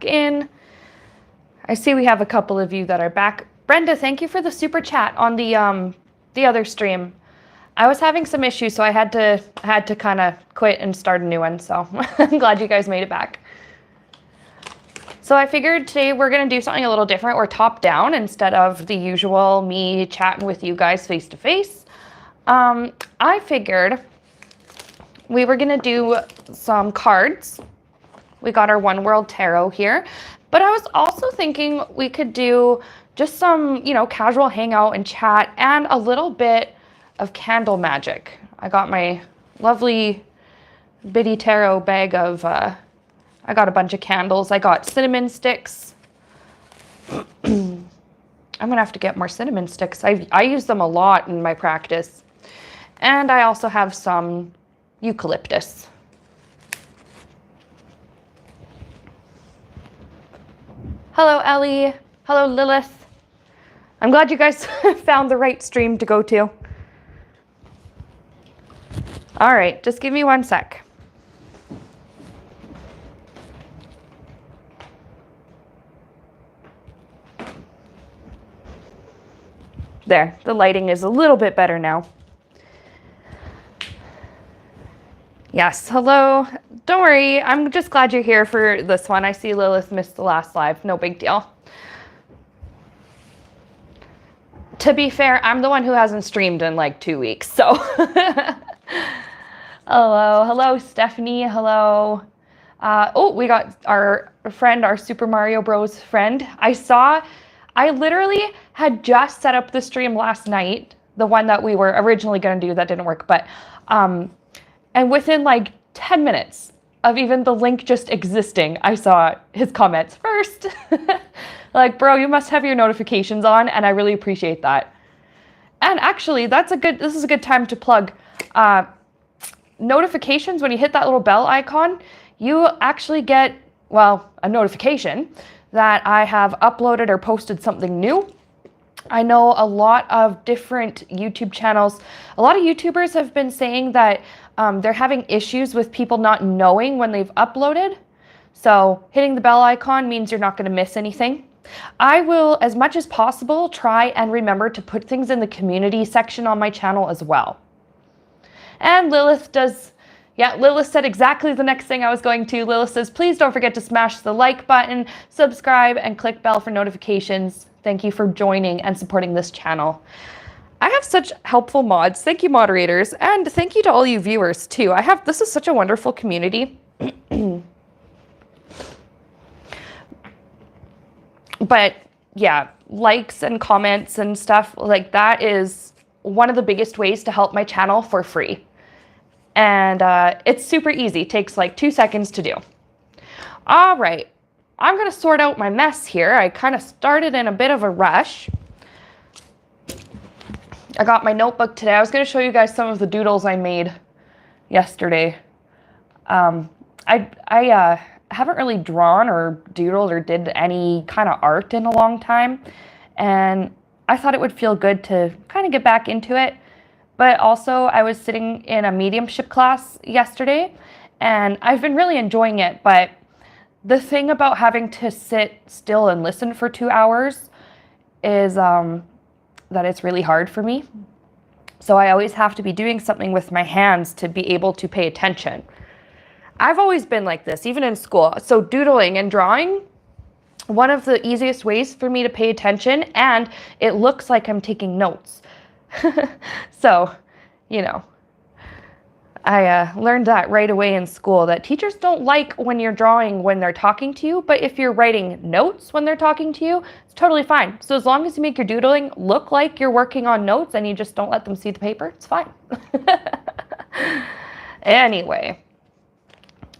back in. I see we have a couple of you that are back. Brenda, thank you for the super chat on the other stream. I was having some issues, so I had to kind of quit and start a new one. So I'm glad you guys made it back. So I figured today we're going to do something a little different. We're top down instead of the usual me chatting with you guys face to face. I figured we were going to do some cards. We got our One World Tarot here, but I was also thinking we could do just some, you know, casual hangout and chat and a little bit of candle magic. I got my lovely bitty tarot bag of, I got a bunch of candles. I got cinnamon sticks. I'm gonna have to get more cinnamon sticks. I use them a lot in my practice. And I also have some eucalyptus. Hello, Ellie. Hello, Lilith. I'm glad you guys found the right stream to go to. All right, just give me one sec. There, the lighting is a little bit better now. Yes, hello. Don't worry, I'm just glad you're here for this one. I see Lilith missed the last live, no big deal. To be fair, I'm the one who hasn't streamed in like 2 weeks, so. Hello, Stephanie, hello. Oh, we got our friend, our Super Mario Bros. Friend. I literally had just set up the stream last night, the one that we were originally going to do that didn't work, but, and within like 10 minutes of even the link just existing, I saw his comments first. Like, bro, you must have your notifications on, and I really appreciate that. And actually, this is a good time to plug notifications. When you hit that little bell icon, you actually get, well, a notification that I have uploaded or posted something new. I know a lot of different YouTube channels, a lot of YouTubers have been saying that they're having issues with people not knowing when they've uploaded. So hitting the bell icon means you're not going to miss anything. I will, as much as possible, try and remember to put things in the community section on my channel as well. And Lilith said exactly the next thing I was going to. Lilith says, please don't forget to smash the like button, subscribe, and click bell for notifications. Thank you for joining and supporting this channel. I have such helpful mods. Thank you, moderators. And thank you to all you viewers, too. This is such a wonderful community. But yeah, likes and comments and stuff like that is one of the biggest ways to help my channel for free. And it's super easy. It takes like 2 seconds to do. All right. I'm going to sort out my mess here. I kind of started in a bit of a rush. I got my notebook today. I was going to show you guys some of the doodles I made yesterday. I haven't really drawn or doodled or did any kind of art in a long time. And I thought it would feel good to kind of get back into it. But also I was sitting in a mediumship class yesterday and I've been really enjoying it. But the thing about having to sit still and listen for 2 hours is that it's really hard for me. So I always have to be doing something with my hands to be able to pay attention. I've always been like this, even in school. So doodling and drawing, one of the easiest ways for me to pay attention, and it looks like I'm taking notes. So, you know, I learned that right away in school, that teachers don't like when you're drawing when they're talking to you, but if you're writing notes when they're talking to you, it's totally fine. So as long as you make your doodling look like you're working on notes and you just don't let them see the paper, it's fine. Anyway,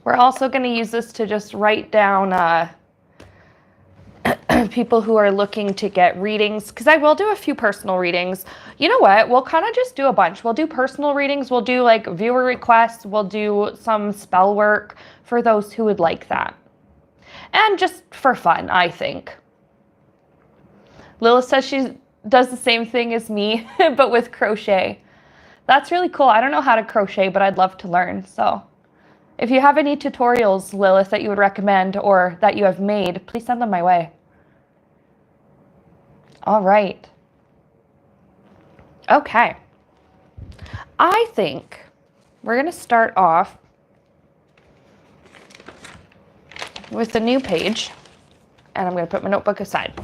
we're also going to use this to just write down people who are looking to get readings, because I will do a few personal readings. You know what? We'll kind of just do a bunch. We'll do personal readings. We'll do like viewer requests. We'll do some spell work for those who would like that. And just for fun, I think. Lilith says she does the same thing as me, but with crochet. That's really cool. I don't know how to crochet, but I'd love to learn. So If you have any tutorials, Lilith, that you would recommend or that you have made, please send them my way. All right. Okay. I think we're going to start off with a new page, and I'm going to put my notebook aside.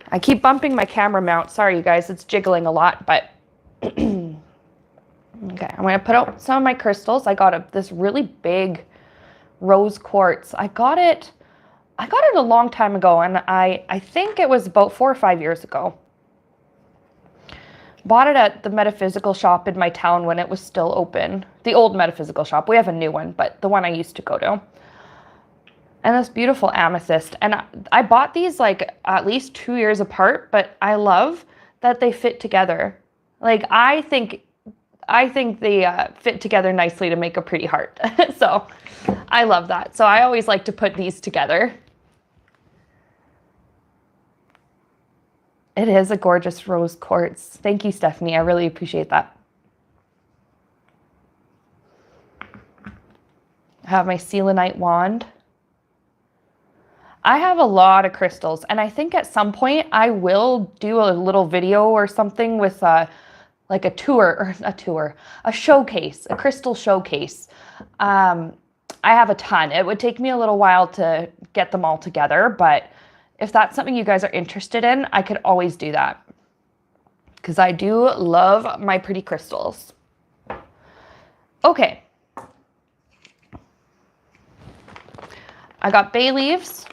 I keep bumping my camera mount. Sorry, you guys, it's jiggling a lot, but okay, I'm going to put out some of my crystals. I got this really big rose quartz. I got it a long time ago, and I think it was about 4 or 5 years ago. Bought it at the metaphysical shop in my town when it was still open. The old metaphysical shop. We have a new one, but the one I used to go to. And this beautiful amethyst. And I bought these like at least 2 years apart, but I love that they fit together. Like I think they fit together nicely to make a pretty heart. So I love that. So I always like to put these together. It is a gorgeous rose quartz. Thank you, Stephanie. I really appreciate that. I have my selenite wand. I have a lot of crystals, and I think at some point I will do a little video or something with like a showcase, a crystal showcase. I have a ton. It would take me a little while to get them all together, but if that's something you guys are interested in, I could always do that because I do love my pretty crystals. Okay. I got bay leaves.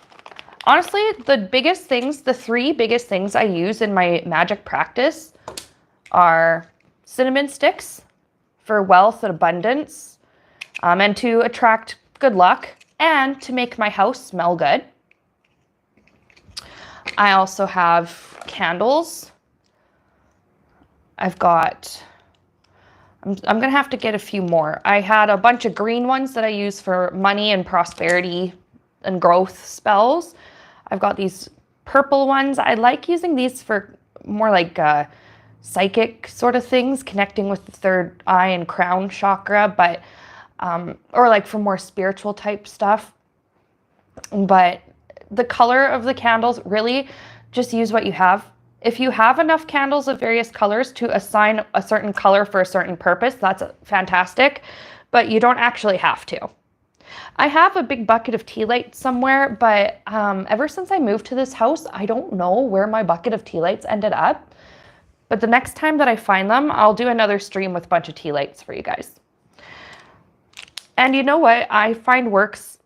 Honestly, the 3 biggest things I use in my magic practice are cinnamon sticks for wealth and abundance, and to attract good luck and to make my house smell good. I also have candles. I'm going to have to get a few more. I had a bunch of green ones that I use for money and prosperity and growth spells. I've got these purple ones. I like using these for more like psychic sort of things, connecting with the third eye and crown chakra, but or like for more spiritual type stuff. But the color of the candles, really just use what you have. If you have enough candles of various colors to assign a certain color for a certain purpose, that's fantastic, but you don't actually have to. I have a big bucket of tea lights somewhere, but ever since I moved to this house, I don't know where my bucket of tea lights ended up. But the next time that I find them, I'll do another stream with a bunch of tea lights for you guys. And you know what I find works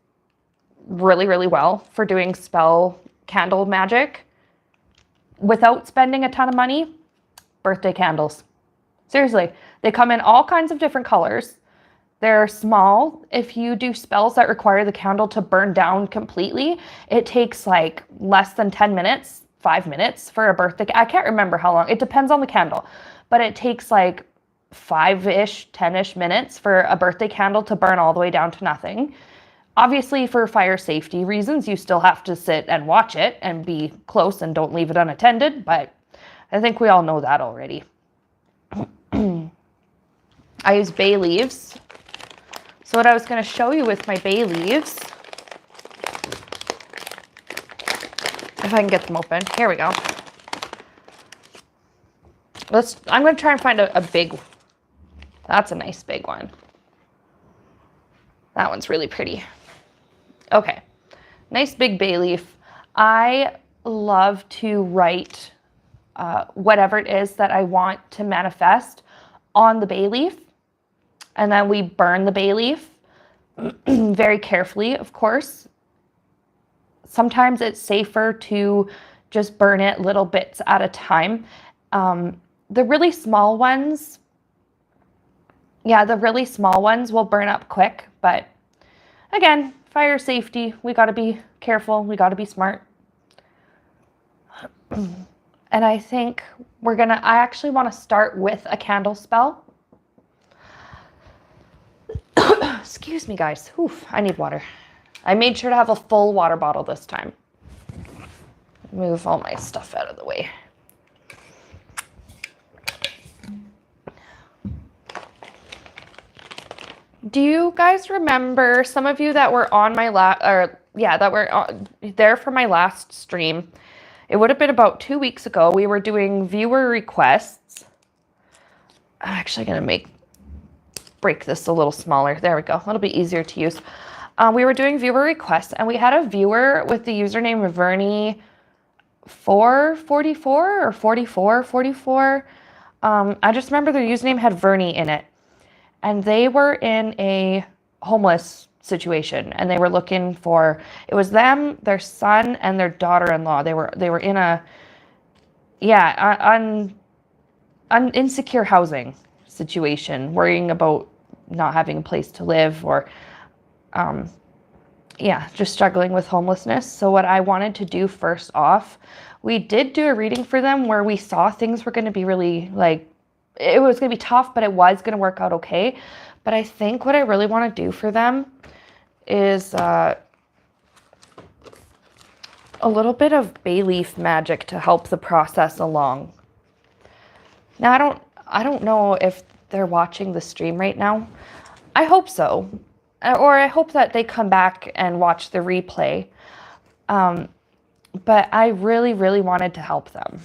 really, really well for doing spell candle magic without spending a ton of money? Birthday candles. Seriously, they come in all kinds of different colors. They're small. If you do spells that require the candle to burn down completely, it takes like less than 10 minutes, 5 minutes for a birthday. I can't remember how long. It depends on the candle, but it takes like 5-ish, 10-ish minutes for a birthday candle to burn all the way down to nothing. Obviously, for fire safety reasons, you still have to sit and watch it and be close and don't leave it unattended, but I think we all know that already. I use bay leaves. So what I was going to show you with my bay leaves, if I can get them open. Here we go. I'm going to try and find a big, that's a nice big one. That one's really pretty. Okay, nice big bay leaf. I love to write whatever it is that I want to manifest on the bay leaf. And then we burn the bay leaf very carefully, of course. Sometimes it's safer to just burn it little bits at a time. The really small ones, will burn up quick, but again, fire safety, we got to be careful, we got to be smart. And I think I actually want to start with a candle spell. Excuse me, guys. Oof, I need water. I made sure to have a full water bottle this time. Move all my stuff out of the way. Do you guys remember, some of you that were on my that were there for my last stream? It would have been about 2 weeks ago. We were doing viewer requests. I'm actually gonna break this a little smaller. There we go. It'll be easier to use. We were doing viewer requests, and we had a viewer with the username Vernie 444 or 4444. I just remember their username had Vernie in it, and they were in a homeless situation, and they were looking for, it was them, their son, and their daughter-in-law. They were in a insecure housing situation, worrying about not having a place to live, or just struggling with homelessness. So what I wanted to do first off, we did do a reading for them where we saw things were going to be really, like, it was going to be tough, but it was going to work out okay. But I think what I really want to do for them is a little bit of bay leaf magic to help the process along. Now, I don't know if they're watching the stream right now. I hope so. Or I hope that they come back and watch the replay. But I really, really wanted to help them,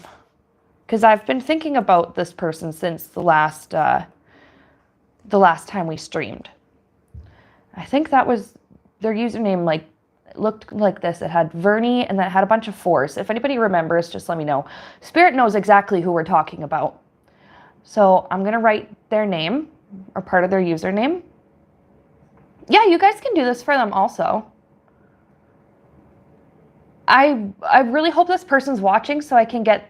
because I've been thinking about this person since the last time we streamed. I think that was their username, like, looked like this. It had Vernie, and then it had a bunch of fours. If anybody remembers, just let me know. Spirit knows exactly who we're talking about. So I'm going to write their name, or part of their username. Yeah, you guys can do this for them also. I really hope this person's watching so I can get,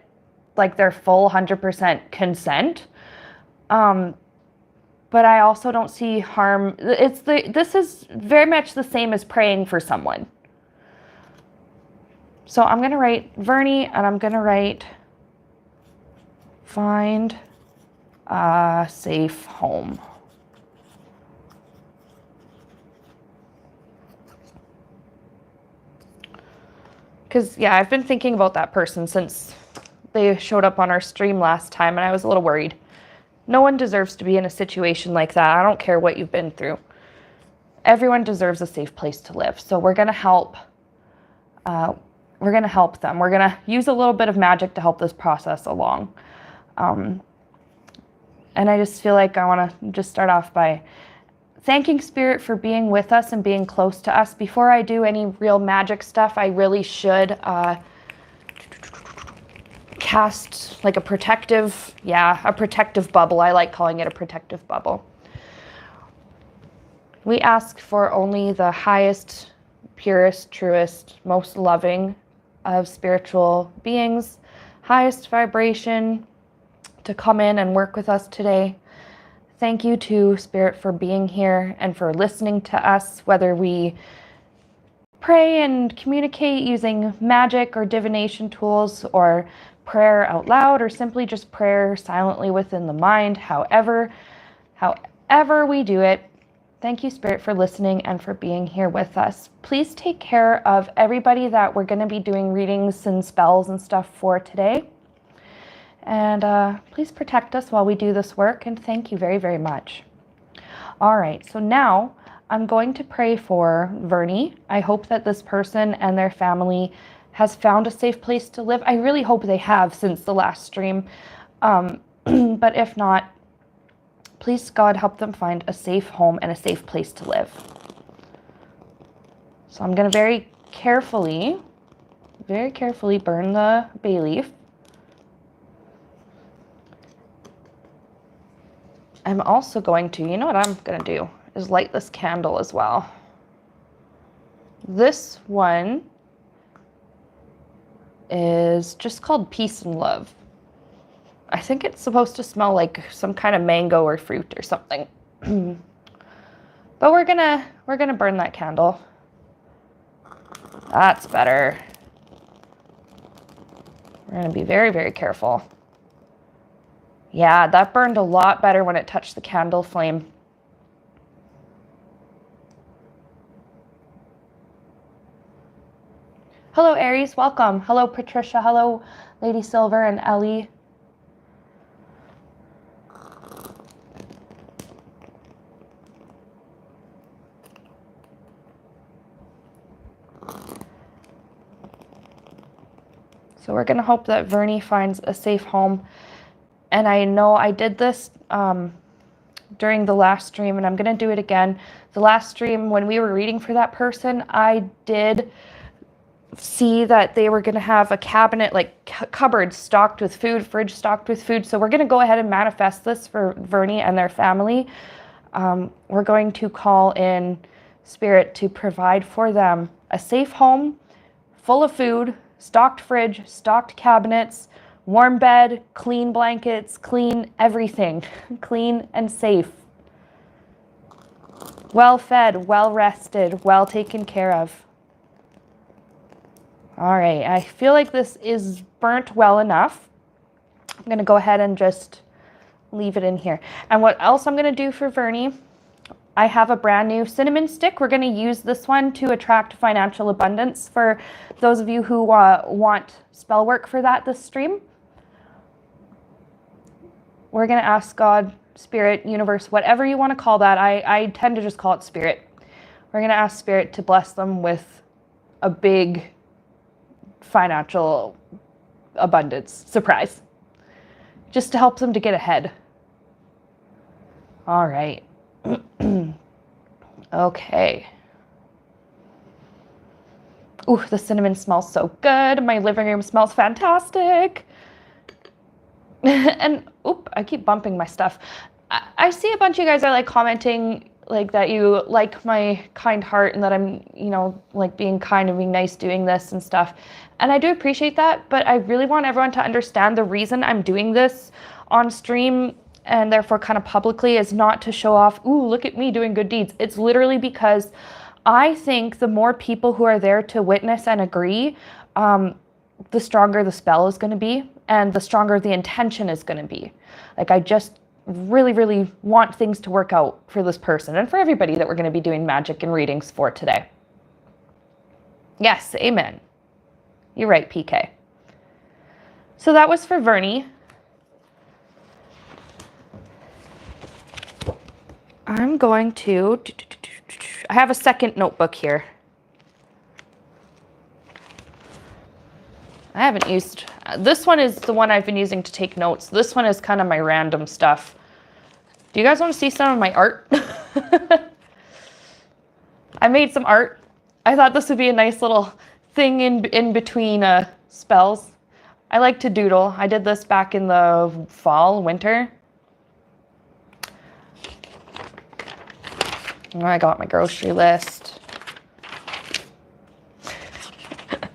like, their full 100% consent. But I also don't see harm. This is very much the same as praying for someone. So I'm going to write Vernie, and I'm going to write find a safe home. Because, yeah, I've been thinking about that person since they showed up on our stream last time, and I was a little worried. No one deserves to be in a situation like that. I don't care what you've been through. Everyone deserves a safe place to live. So we're going to help. We're going to help them. We're going to use a little bit of magic to help this process along. And I just feel like I want to just start off by thanking Spirit for being with us and being close to us. Before I do any real magic stuff, I really should cast like a protective bubble. I like calling it a protective bubble. We ask for only the highest, purest, truest, most loving of spiritual beings, highest vibration, to come in and work with us today. Thank you to Spirit for being here and for listening to us, whether we pray and communicate using magic or divination tools, or prayer out loud, or simply just prayer silently within the mind. However we do it, thank you, Spirit, for listening and for being here with us. Please take care of everybody that we're going to be doing readings and spells and stuff for today. And please protect us while we do this work, and thank you very, very much. All right, so now I'm going to pray for Vernie. I hope that this person and their family has found a safe place to live. I really hope they have since the last stream. But if not, please, God, help them find a safe home and a safe place to live. So I'm going to very carefully burn the bay leaf. I'm also going to, you know what I'm going to do, is light this candle as well. This one is just called Peace and Love. I think it's supposed to smell like some kind of mango or fruit or something. But we're gonna burn that candle. That's better. We're gonna be very, very careful. Yeah, that burned a lot better when it touched the candle flame. Hello, Aries. Welcome. Hello, Patricia. Hello, Lady Silver and Ellie. So we're going to hope that Vernie finds a safe home. And I know I did this during the last stream, and I'm going to do it again. The last stream, when we were reading for that person, I did see that they were going to have a cabinet, like cupboard stocked with food, fridge stocked with food. So we're going to go ahead and manifest this for Vernie and their family. We're going to call in Spirit to provide for them a safe home full of food, stocked fridge, stocked cabinets, warm bed, clean blankets, clean everything, clean and safe. Well fed, well rested, well taken care of. All right, I feel like this is burnt well enough. I'm going to go ahead and just leave it in here. And what else I'm going to do for Vernie, I have a brand new cinnamon stick. We're going to use this one to attract financial abundance for those of you who want spell work for that this stream. We're going to ask God, Spirit, Universe, whatever you want to call that. I tend to just call it Spirit. We're going to ask Spirit to bless them with a big financial abundance surprise, just to help them to get ahead. All right. Okay. Ooh, the cinnamon smells so good. My living room smells fantastic. And oop, I keep bumping my stuff. I see a bunch of you guys are like commenting like that you like my kind heart and that I'm, you know, like being kind and being nice doing this and stuff. And I do appreciate that, but I really want everyone to understand the reason I'm doing this on stream and therefore kind of publicly is not to show off, ooh, look at me doing good deeds. It's literally because I think the more people who are there to witness and agree, the stronger the spell is going to be and the stronger the intention is going to be. Like, I just really, really want things to work out for this person and for everybody that we're going to be doing magic and readings for today. Yes, amen. You're right, PK. So that was for Vernie. I'm going to... I have a second notebook here. I haven't used... This one is the one I've been using to take notes. This one is kind of my random stuff. Do you guys want to see some of my art? I made some art. I thought this would be a nice little thing in between spells. I like to doodle. I did this back in the fall, winter. And I got my grocery list.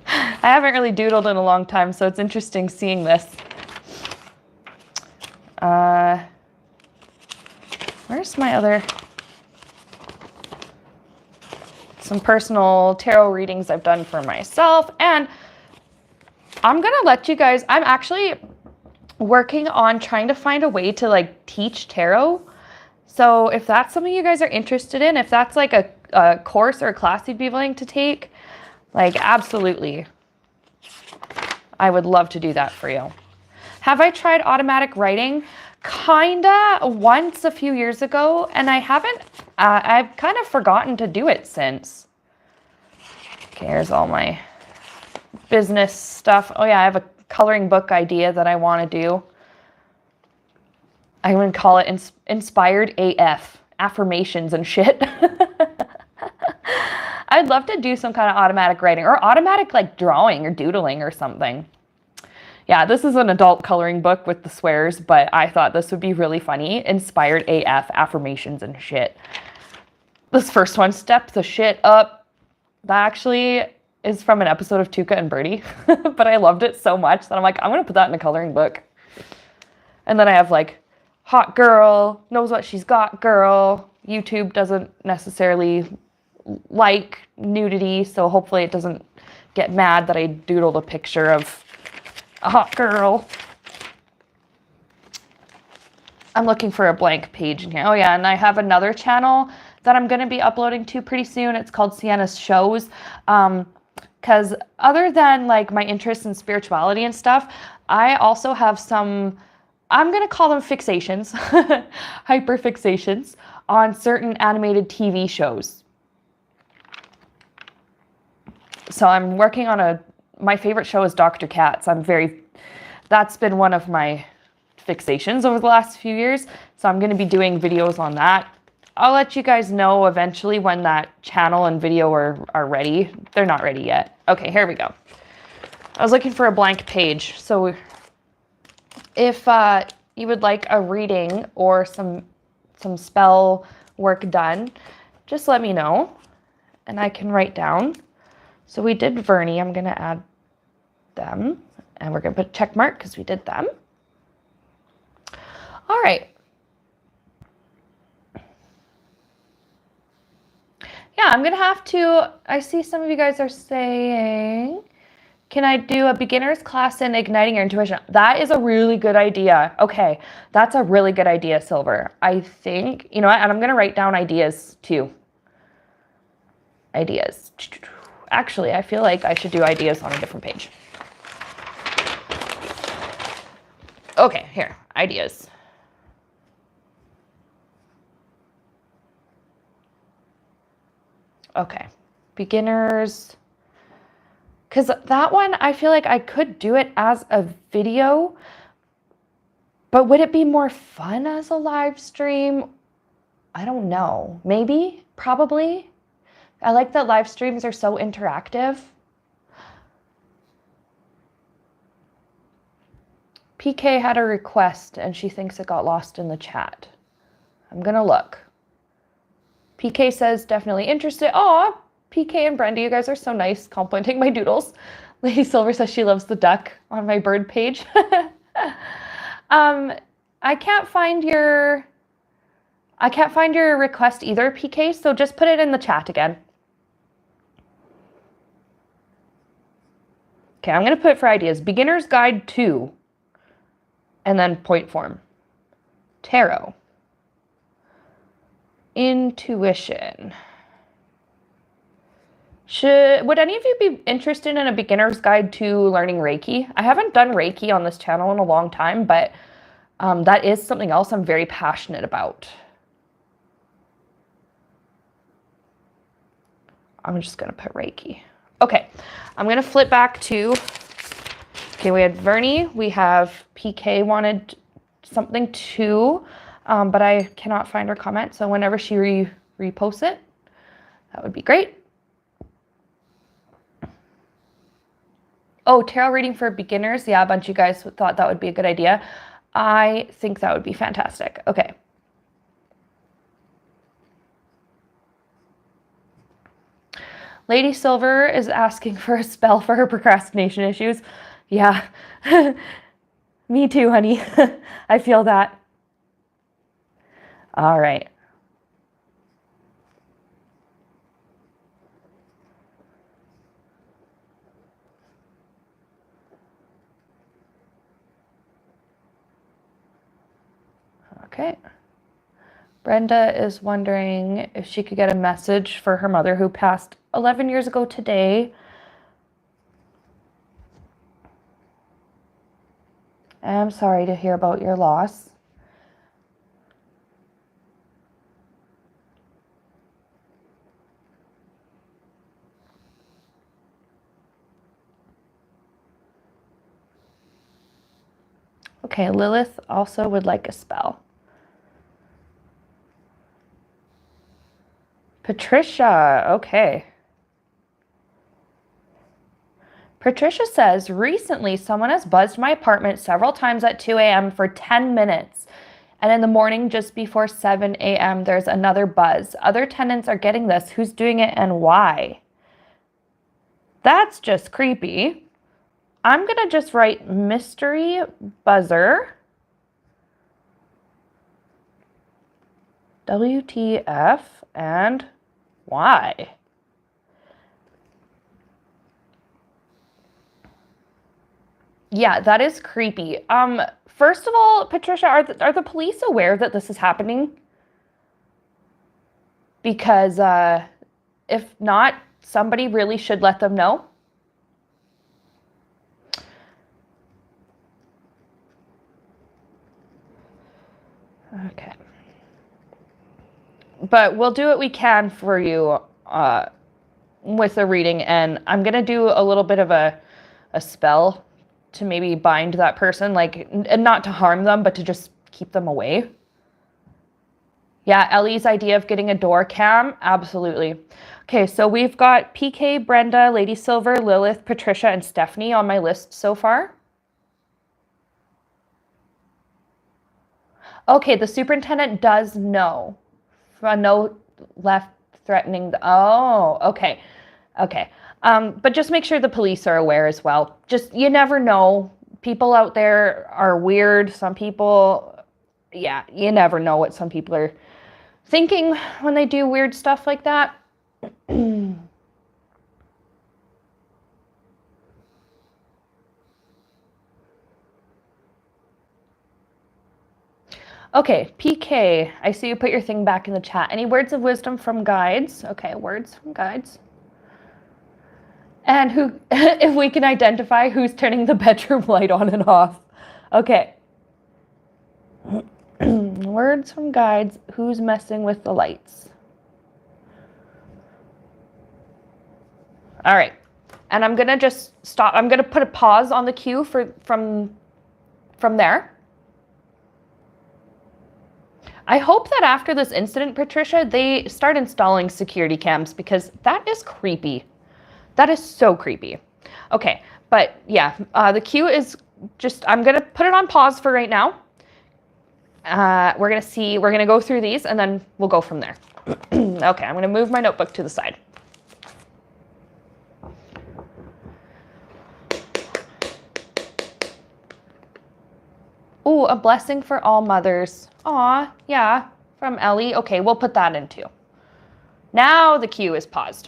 I haven't really doodled in a long time, so it's interesting seeing this. Where's my other... Some personal tarot readings I've done for myself. And I'm going to let you guys... I'm actually working on trying to find a way to, like, teach tarot. So if that's something you guys are interested in, if that's, like, a course or a class you'd be willing to take, like, absolutely. I would love to do that for you. Have I tried automatic writing? Kinda once a few years ago, and I haven't, I've kind of forgotten to do it since. Okay, here's all my business stuff. Oh yeah, I have a coloring book idea that I want to do. I'm going to call it Inspired AF, affirmations and shit. I'd love to do some kind of automatic writing or automatic like drawing or doodling or something. Yeah, this is an adult coloring book with the swears, but I thought this would be really funny. Inspired AF, affirmations and shit. This first one, step the shit up. That actually is from an episode of Tuca and Birdie, but I loved it so much that I'm like, I'm going to put that in a coloring book. And then I have like, hot girl, knows what she's got girl. YouTube doesn't necessarily like nudity, so hopefully it doesn't get mad that I doodled a picture of a hot girl. I'm looking for a blank page in here. Oh yeah, and I have another channel that I'm going to be uploading to pretty soon. It's called Sienna's Shows. Because other than like my interest in spirituality and stuff, I also have some, I'm going to call them fixations, hyperfixations on certain animated TV shows. So I'm working on a my favorite show is Dr. Katz. That's been one of my fixations over the last few years. So I'm going to be doing videos on that. I'll let you guys know eventually when that channel and video are ready. They're not ready yet. Okay, here we go. I was looking for a blank page. So if you would like a reading or some spell work done, just let me know and I can write down. So we did Vernie. I'm going to add them and we're going to put a check mark because we did them. All right. Yeah, I'm going to have to, I see some of you guys are saying, can I do a beginner's class in igniting your intuition? That is a really good idea. Okay, that's a really good idea, Silver. I think, you know what, and I'm going to write down ideas too. Ideas. Actually, I feel like I should do ideas on a different page. Okay, here, ideas. Okay, beginners, because that one, I feel like I could do it as a video, but would it be more fun as a live stream? I don't know, maybe, probably. I like that live streams are so interactive. PK had a request and she thinks it got lost in the chat. I'm gonna look. PK says, definitely interested. Oh, PK and Brenda, you guys are so nice complimenting my doodles. Lady Silver says she loves the duck on my bird page. I can't find your request either, PK, so just put it in the chat again. Okay, I'm going to put for ideas, Beginner's Guide 2, and then point form. Tarot. Intuition. Would any of you be interested in a beginner's guide to learning Reiki? I haven't done Reiki on this channel in a long time, but that is something else I'm very passionate about. I'm just going to put Reiki. Okay, I'm going to flip back to, okay, we had Vernie, we have PK wanted something too. But I cannot find her comment, so whenever she reposts it, that would be great. Oh, tarot reading for beginners. Yeah, a bunch of you guys thought that would be a good idea. I think that would be fantastic. Okay. Lady Silver is asking for a spell for her procrastination issues. Yeah, me too, honey. I feel that. All right. Okay. Brenda is wondering if she could get a message for her mother who passed 11 years ago today. I'm sorry to hear about your loss. Okay, Lilith also would like a spell. Patricia, okay. Patricia says, recently someone has buzzed my apartment several times at 2 a.m. for 10 minutes. And in the morning, just before 7 a.m., there's another buzz. Other tenants are getting this. Who's doing it and why? That's just creepy. I'm going to just write mystery buzzer. WTF and why? Yeah, that is creepy. First of all, Patricia, are the police aware that this is happening? Because if not, somebody really should let them know. Okay. But we'll do what we can for you with the reading, and I'm going to do a little bit of a a spell to maybe bind that person, like, and not to harm them, but to just keep them away. Yeah, Ellie's idea of getting a door cam, absolutely. Okay, so we've got PK, Brenda, Lady Silver, Lilith, Patricia, and Stephanie on my list so far. Okay, the superintendent does know. A note left threatening the, oh, okay. Okay. But just make sure the police are aware as well. Just, you never know. People out there are weird. Some people, yeah, you never know what some people are thinking when they do weird stuff like that. Okay, PK, I see you put your thing back in the chat. Any words of wisdom from guides? Okay, words from guides. And who, if we can identify who's turning the bedroom light on and off. Okay. Words from guides, who's messing with the lights? All right. And I'm gonna just stop. I'm gonna put a pause on the queue from there. I hope that after this incident, Patricia, they start installing security cams because that is creepy. That is so creepy. Okay, but yeah, the queue is just, I'm gonna put it on pause for right now. We're gonna go through these and then we'll go from there. Okay, I'm gonna move my notebook to the side. Ooh, a blessing for all mothers. Aw, yeah, from Ellie. Okay, we'll put that in too. Now the queue is paused.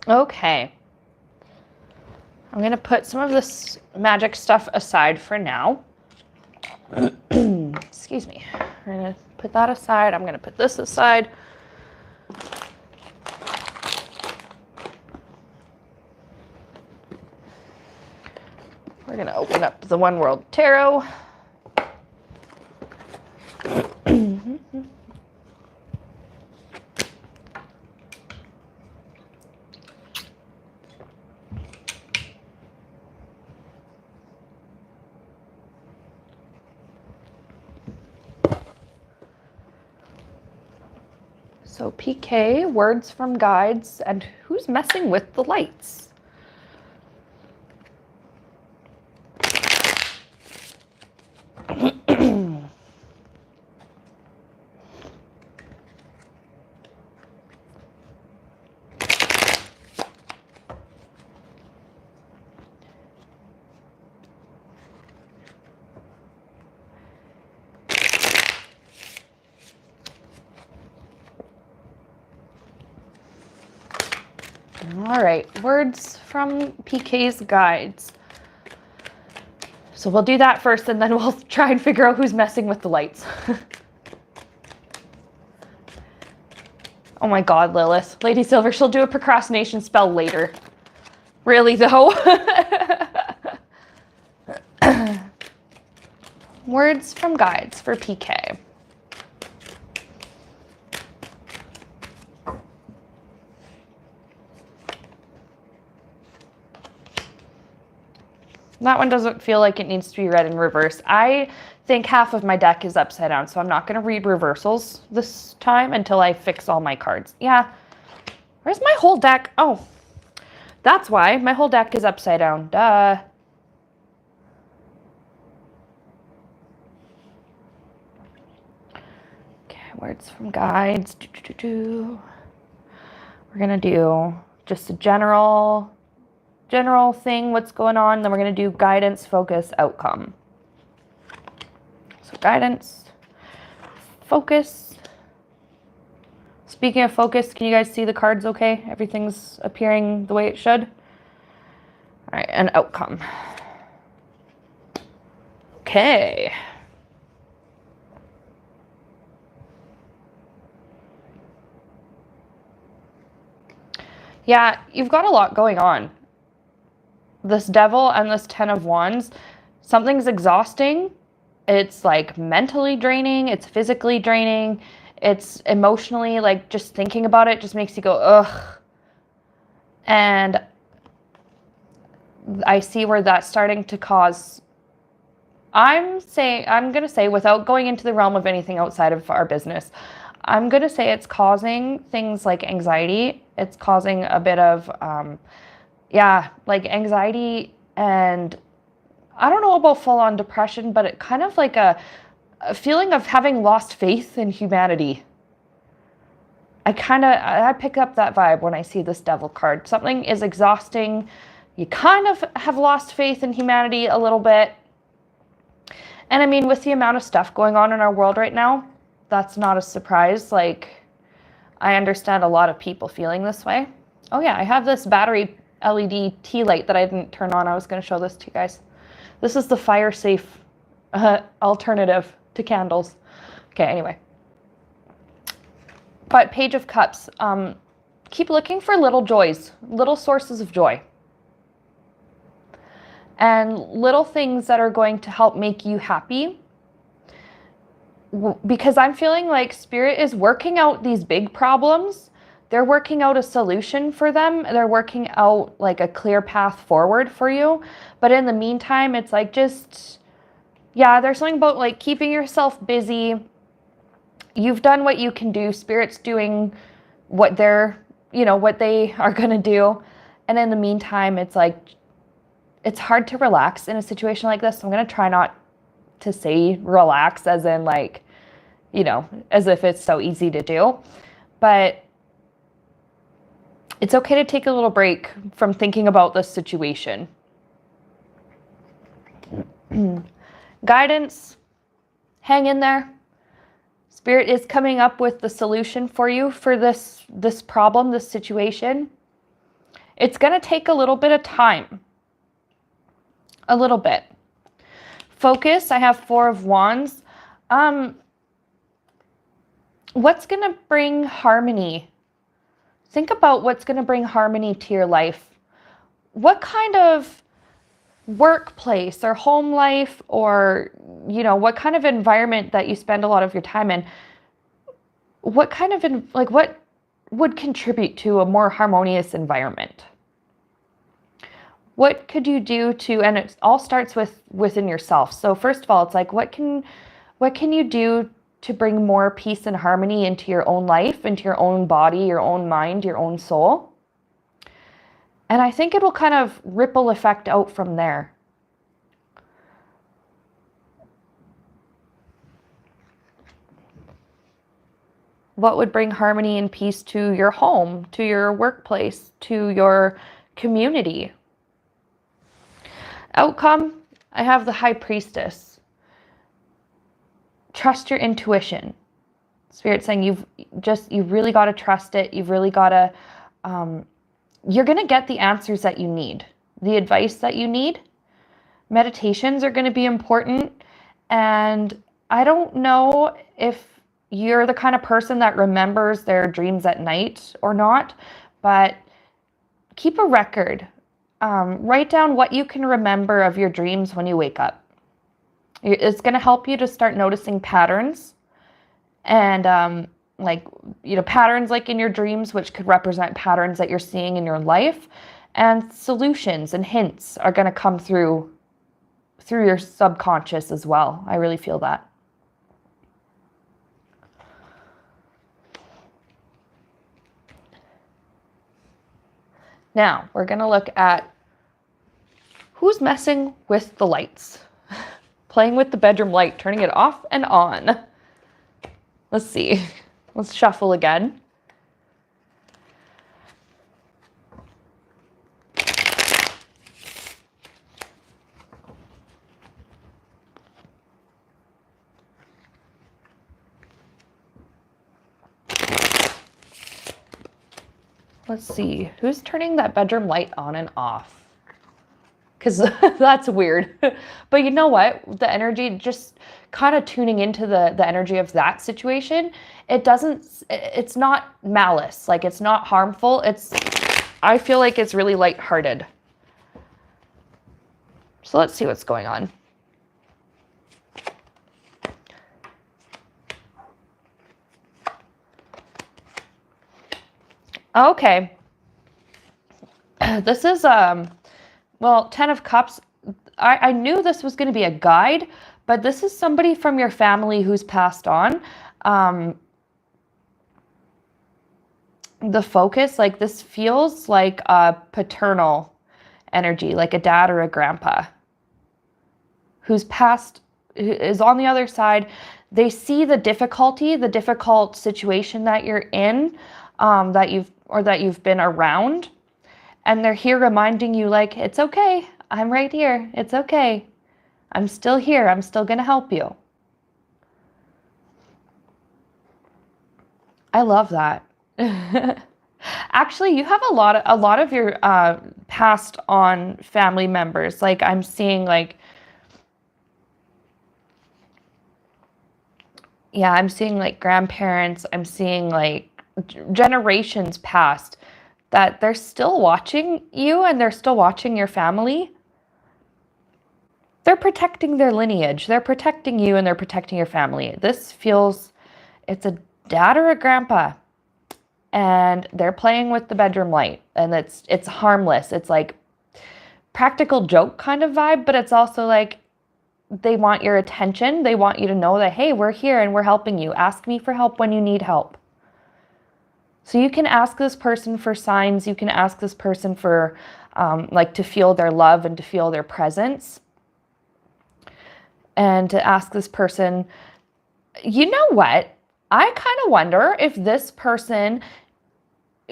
Okay. I'm going to put some of this magic stuff aside for now. Excuse me. We're going to put that aside. I'm going to put this aside. We're going to open up the One World Tarot. So PK, words from guides, and who's messing with the lights? All right, words from PK's guides. So we'll do that first and then we'll try and figure out who's messing with the lights. Oh my God, Lilith. Lady Silver, she'll do a procrastination spell later. Really though? Words from guides for PK. That one doesn't feel like it needs to be read in reverse. I think half of my deck is upside down, so I'm not going to read reversals this time until I fix all my cards. Yeah. Where's my whole deck? Oh, that's why. My whole deck is upside down. Duh. Okay, words from guides. We're going to do just a general thing, what's going on, then we're going to do guidance, focus, outcome. So guidance, focus. Speaking of focus, can you guys see the cards okay? Everything's appearing the way it should? All right, and outcome. Okay. Yeah, you've got a lot going on. This Devil and this Ten of Wands, something's exhausting. It's like mentally draining. It's physically draining. It's emotionally, like just thinking about it just makes you go, ugh. And I see where that's starting to cause, I'm going to say, without going into the realm of anything outside of our business, I'm going to say it's causing things like anxiety. It's causing a bit of, like anxiety, and I don't know about full-on depression, but it kind of like a feeling of having lost faith in humanity. I pick up that vibe when I see this Devil card. Something is exhausting. You kind of have lost faith in humanity a little bit. And I mean, with the amount of stuff going on in our world right now, that's not a surprise. Like, I understand a lot of people feeling this way. Oh yeah, I have this battery LED tea light that I didn't turn on. I was going to show this to you guys. This is the fire safe alternative to candles. Okay, anyway. But Page of Cups, keep looking for little joys, little sources of joy. And little things that are going to help make you happy. Because I'm feeling like Spirit is working out these big problems. They're working out a solution for them. They're working out like a clear path forward for you. But in the meantime, it's like just, yeah, there's something about like keeping yourself busy. You've done what you can do. Spirit's doing what they're, what they are going to do. And in the meantime, it's like, it's hard to relax in a situation like this. So I'm going to try not to say relax as in like, as if it's so easy to do. But it's okay to take a little break from thinking about this situation. Guidance, hang in there. Spirit is coming up with the solution for you for this problem, this situation. It's going to take a little bit of time. A little bit. Focus, I have Four of Wands. What's going to bring harmony? Think about what's going to bring harmony to your life. What kind of workplace or home life or, what kind of environment that you spend a lot of your time in, what kind of, what would contribute to a more harmonious environment? What could you do to, and it all starts within yourself. So first of all, it's like, what can you do to bring more peace and harmony into your own life, into your own body, your own mind, your own soul? And I think it will kind of ripple effect out from there. What would bring harmony and peace to your home, to your workplace, to your community? Outcome, I have the High Priestess. Trust your intuition. Spirit's saying you've really got to trust it. You've really got to, you're going to get the answers that you need, the advice that you need. Meditations are going to be important. And I don't know if you're the kind of person that remembers their dreams at night or not, but keep a record. Write down what you can remember of your dreams when you wake up. It's going to help you to start noticing patterns and patterns like in your dreams, which could represent patterns that you're seeing in your life, and solutions and hints are going to come through your subconscious as well. I really feel that. Now, we're going to look at who's messing with the lights. Playing with the bedroom light, turning it off and on. Let's see. Let's shuffle again. Let's see, who's turning that bedroom light on and off? Because that's weird. But you know what? The energy, just kind of tuning into the energy of that situation, it's not malice. Like, it's not harmful. I feel like it's really lighthearted. So let's see what's going on. Okay. This is, well, 10 of Cups. I knew this was going to be a guide, but this is somebody from your family who's passed on. The focus, like this feels like a paternal energy, like a dad or a grandpa who's passed, who is on the other side. They see the difficulty, the difficult situation that you're in, that you've been around, and they're here reminding you, like, it's okay. I'm right here. It's okay. I'm still here. I'm still going to help you. I love that. Actually, you have a lot of your passed on family members. Like I'm seeing like, yeah, I'm seeing like grandparents. I'm seeing like generations past that they're still watching you and they're still watching your family. They're protecting their lineage. They're protecting you and they're protecting your family. This feels, it's a dad or a grandpa. And they're playing with the bedroom light, and it's harmless. It's like practical joke kind of vibe, but it's also like they want your attention. They want you to know that, hey, we're here and we're helping you. Ask me for help when you need help. So you can ask this person for signs. You can ask this person for like to feel their love and to feel their presence. And to ask this person, you know what? I kind of wonder if this person,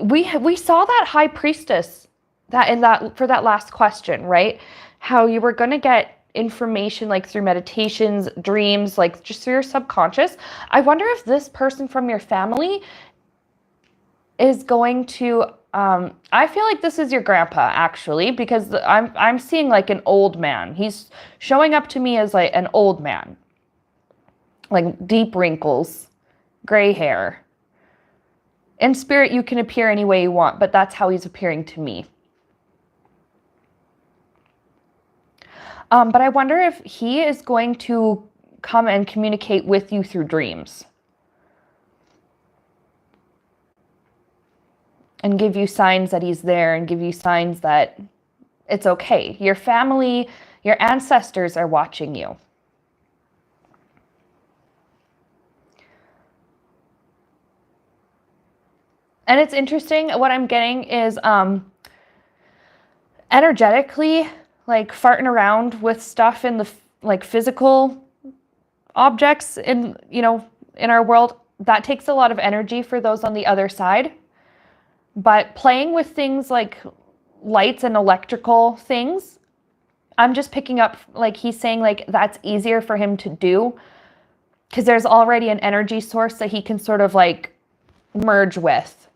we saw that high priestess for that last question, right? How you were going to get information like through meditations, dreams, like just through your subconscious. I wonder if this person from your family is going to, I feel like this is your grandpa actually, because I'm seeing like an old man. He's showing up to me as like an old man, like deep wrinkles, gray hair. In spirit, you can appear any way you want, but that's how he's appearing to me. But I wonder if he is going to come and communicate with you through dreams. And give you signs that he's there and give you signs that it's okay. Your family, your ancestors are watching you. And it's interesting, what I'm getting is energetically, like farting around with stuff in the like physical objects in, you know, in our world, that takes a lot of energy for those on the other side. But playing with things like lights and electrical things, I'm just picking up, like he's saying like that's easier for him to do because there's already an energy source that he can sort of like merge with.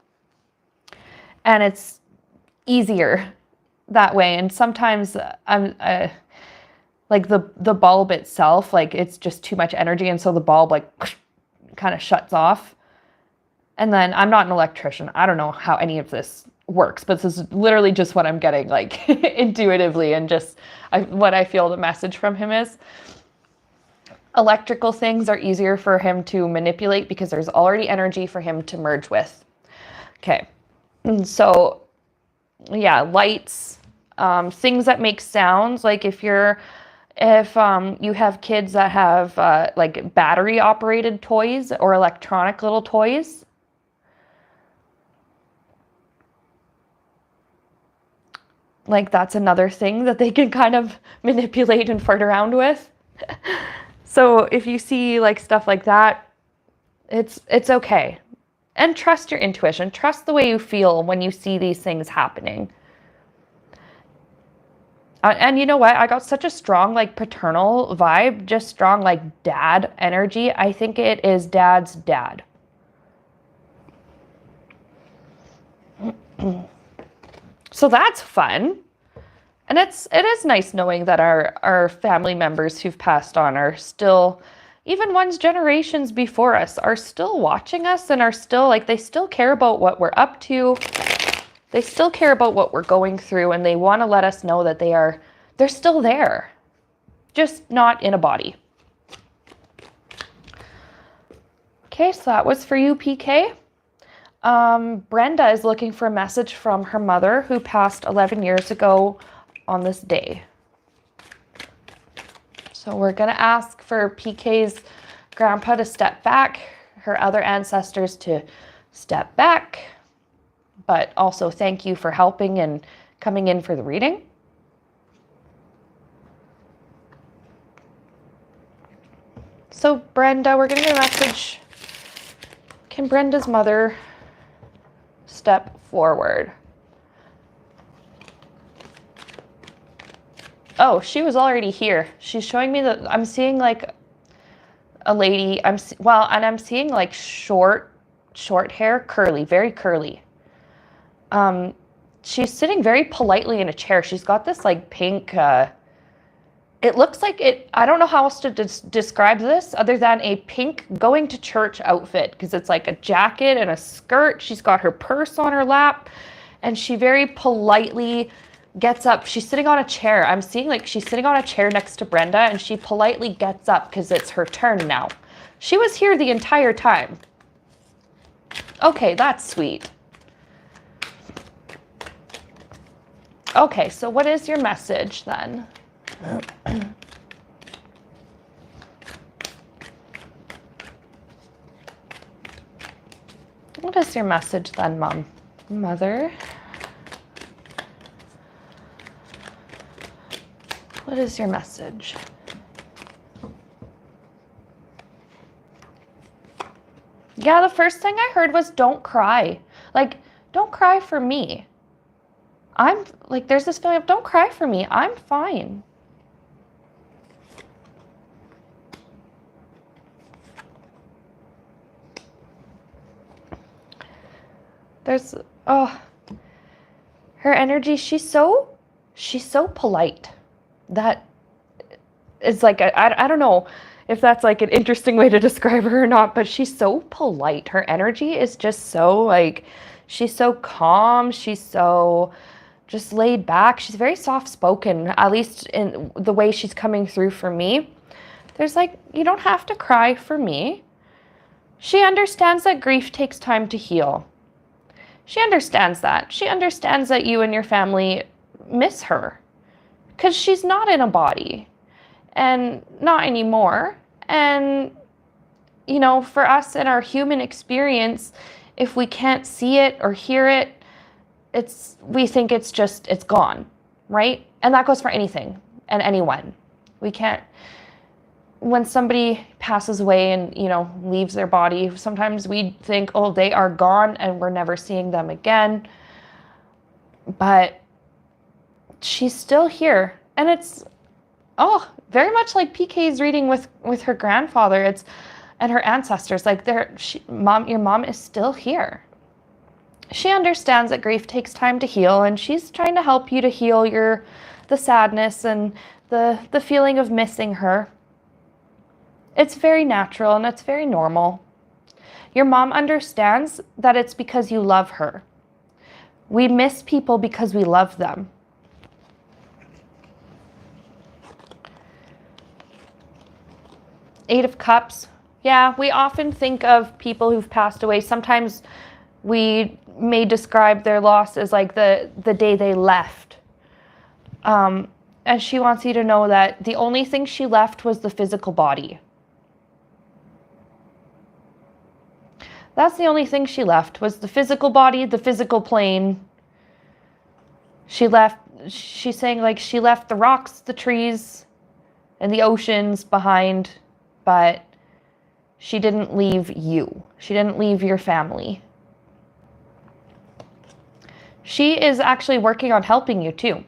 And it's easier that way. And sometimes I'm like the bulb itself, like it's just too much energy. And so the bulb like kind of shuts off. And then I'm not an electrician. I don't know how any of this works, but this is literally just what I'm getting like intuitively and just what I feel the message from him is. Electrical things are easier for him to manipulate because there's already energy for him to merge with. Okay. So, yeah, lights, things that make sounds, like if you have kids that have like battery operated toys or electronic little toys, like that's another thing that they can kind of manipulate and fart around with. So if you see like stuff like that, it's okay. And trust your intuition. Trust the way you feel when you see these things happening. And you know what? I got such a strong, like, paternal vibe, just strong, like, dad energy. I think it is dad's dad. So that's fun. And it is nice knowing that our family members who've passed on are still, even ones generations before us, are still watching us and are still like, they still care about what we're up to. They still care about what we're going through, and they want to let us know that they're still there, just not in a body. Okay, so that was for you, PK. Brenda is looking for a message from her mother who passed 11 years ago on this day. So we're going to ask for PK's grandpa to step back, her other ancestors to step back, but also thank you for helping and coming in for the reading. So Brenda, we're going to get a message. Can Brenda's mother step forward? Oh, she was already here. She's showing me that I'm seeing like a lady. And I'm seeing like short hair, curly, very curly. She's sitting very politely in a chair. She's got this like pink, it looks like it, I don't know how else to describe this other than a pink going to church outfit, because it's like a jacket and a skirt. She's got her purse on her lap, and she very politely gets up. She's sitting on a chair. I'm seeing like she's sitting on a chair next to Brenda, and she politely gets up because it's her turn now. She was here the entire time. Okay, that's sweet. Okay, so what is your message then? What is your message then, Mom? Mother? What is your message? Yeah, the first thing I heard was don't cry. Like, don't cry for me. I'm like, there's this feeling of don't cry for me. I'm fine. There's, oh, her energy, she's so polite. That is like, I don't know if that's like an interesting way to describe her or not, but she's so polite. Her energy is just so like, she's so calm. She's so just laid back. She's very soft-spoken, at least in the way she's coming through for me. There's like, you don't have to cry for me. She understands that grief takes time to heal. She understands that. She understands that you and your family miss her because she's not in a body and not anymore. And, you know, for us in our human experience, if we can't see it or hear it, we think it's gone, right? And that goes for anything and anyone. We can't, when somebody passes away and, you know, leaves their body, sometimes we think, oh, they are gone and we're never seeing them again. But she's still here. And it's, oh, very much like PK's reading with her grandfather. And her ancestors, like your mom is still here. She understands that grief takes time to heal, and she's trying to help you to heal the sadness and the feeling of missing her. It's very natural and it's very normal. Your mom understands that it's because you love her. We miss people because we love them. Eight of Cups. Yeah, we often think of people who've passed away. Sometimes we may describe their loss as like the day they left. And she wants you to know that the only thing she left was the physical body. That's the only thing she left, was the physical body, the physical plane. She's saying like she left the rocks, the trees, and the oceans behind, but she didn't leave you. She didn't leave your family. She is actually working on helping you too.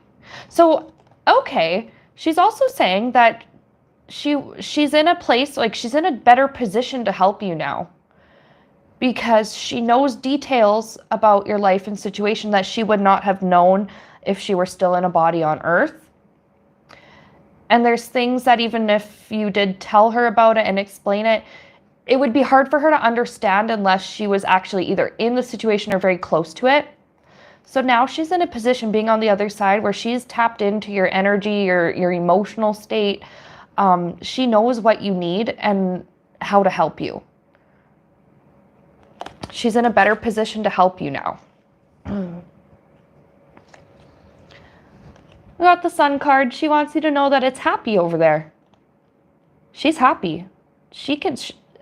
So, okay, she's also saying that she's in a place, like she's in a better position to help you now, because she knows details about your life and situation that she would not have known if she were still in a body on Earth. And there's things that even if you did tell her about it and explain it, it would be hard for her to understand unless she was actually either in the situation or very close to it. So now she's in a position, being on the other side, where she's tapped into your energy, your emotional state. She knows what you need and how to help you. She's in a better position to help you now. We got the Sun card. She wants you to know that it's happy over there. She's happy.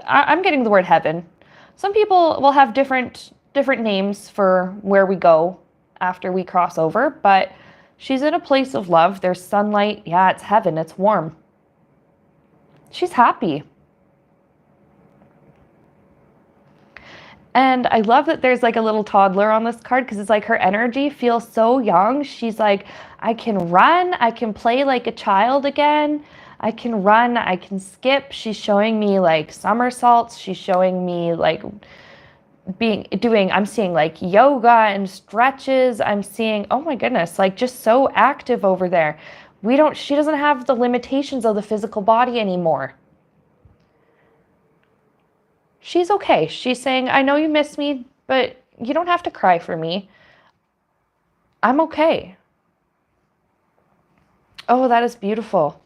I'm getting the word heaven. Some people will have different names for where we go after we cross over, but she's in a place of love. There's sunlight. Yeah, it's heaven. It's warm. She's happy. And I love that there's like a little toddler on this card, because it's like her energy feels so young. She's like, I can run, I can play like a child again. I can run, I can skip. She's showing me like somersaults. She's showing me like I'm seeing like yoga and stretches. I'm seeing, oh my goodness, like just so active over there. She doesn't have the limitations of the physical body anymore. She's okay. She's saying, I know you miss me, but you don't have to cry for me. I'm okay. Oh, that is beautiful.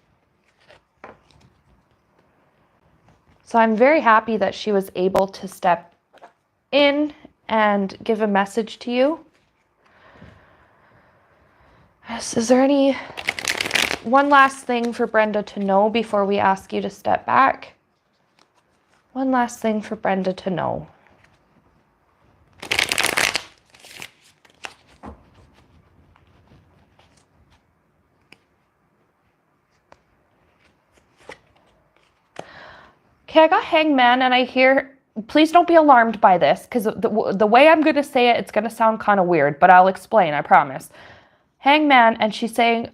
So I'm very happy that she was able to step in and give a message to you. Is there one last thing for Brenda to know before we ask you to step back? One last thing for Brenda to know. Okay, I got Hangman, and I hear, please don't be alarmed by this, because the way I'm going to say it, it's going to sound kind of weird, but I'll explain, I promise. Hangman, and she's saying,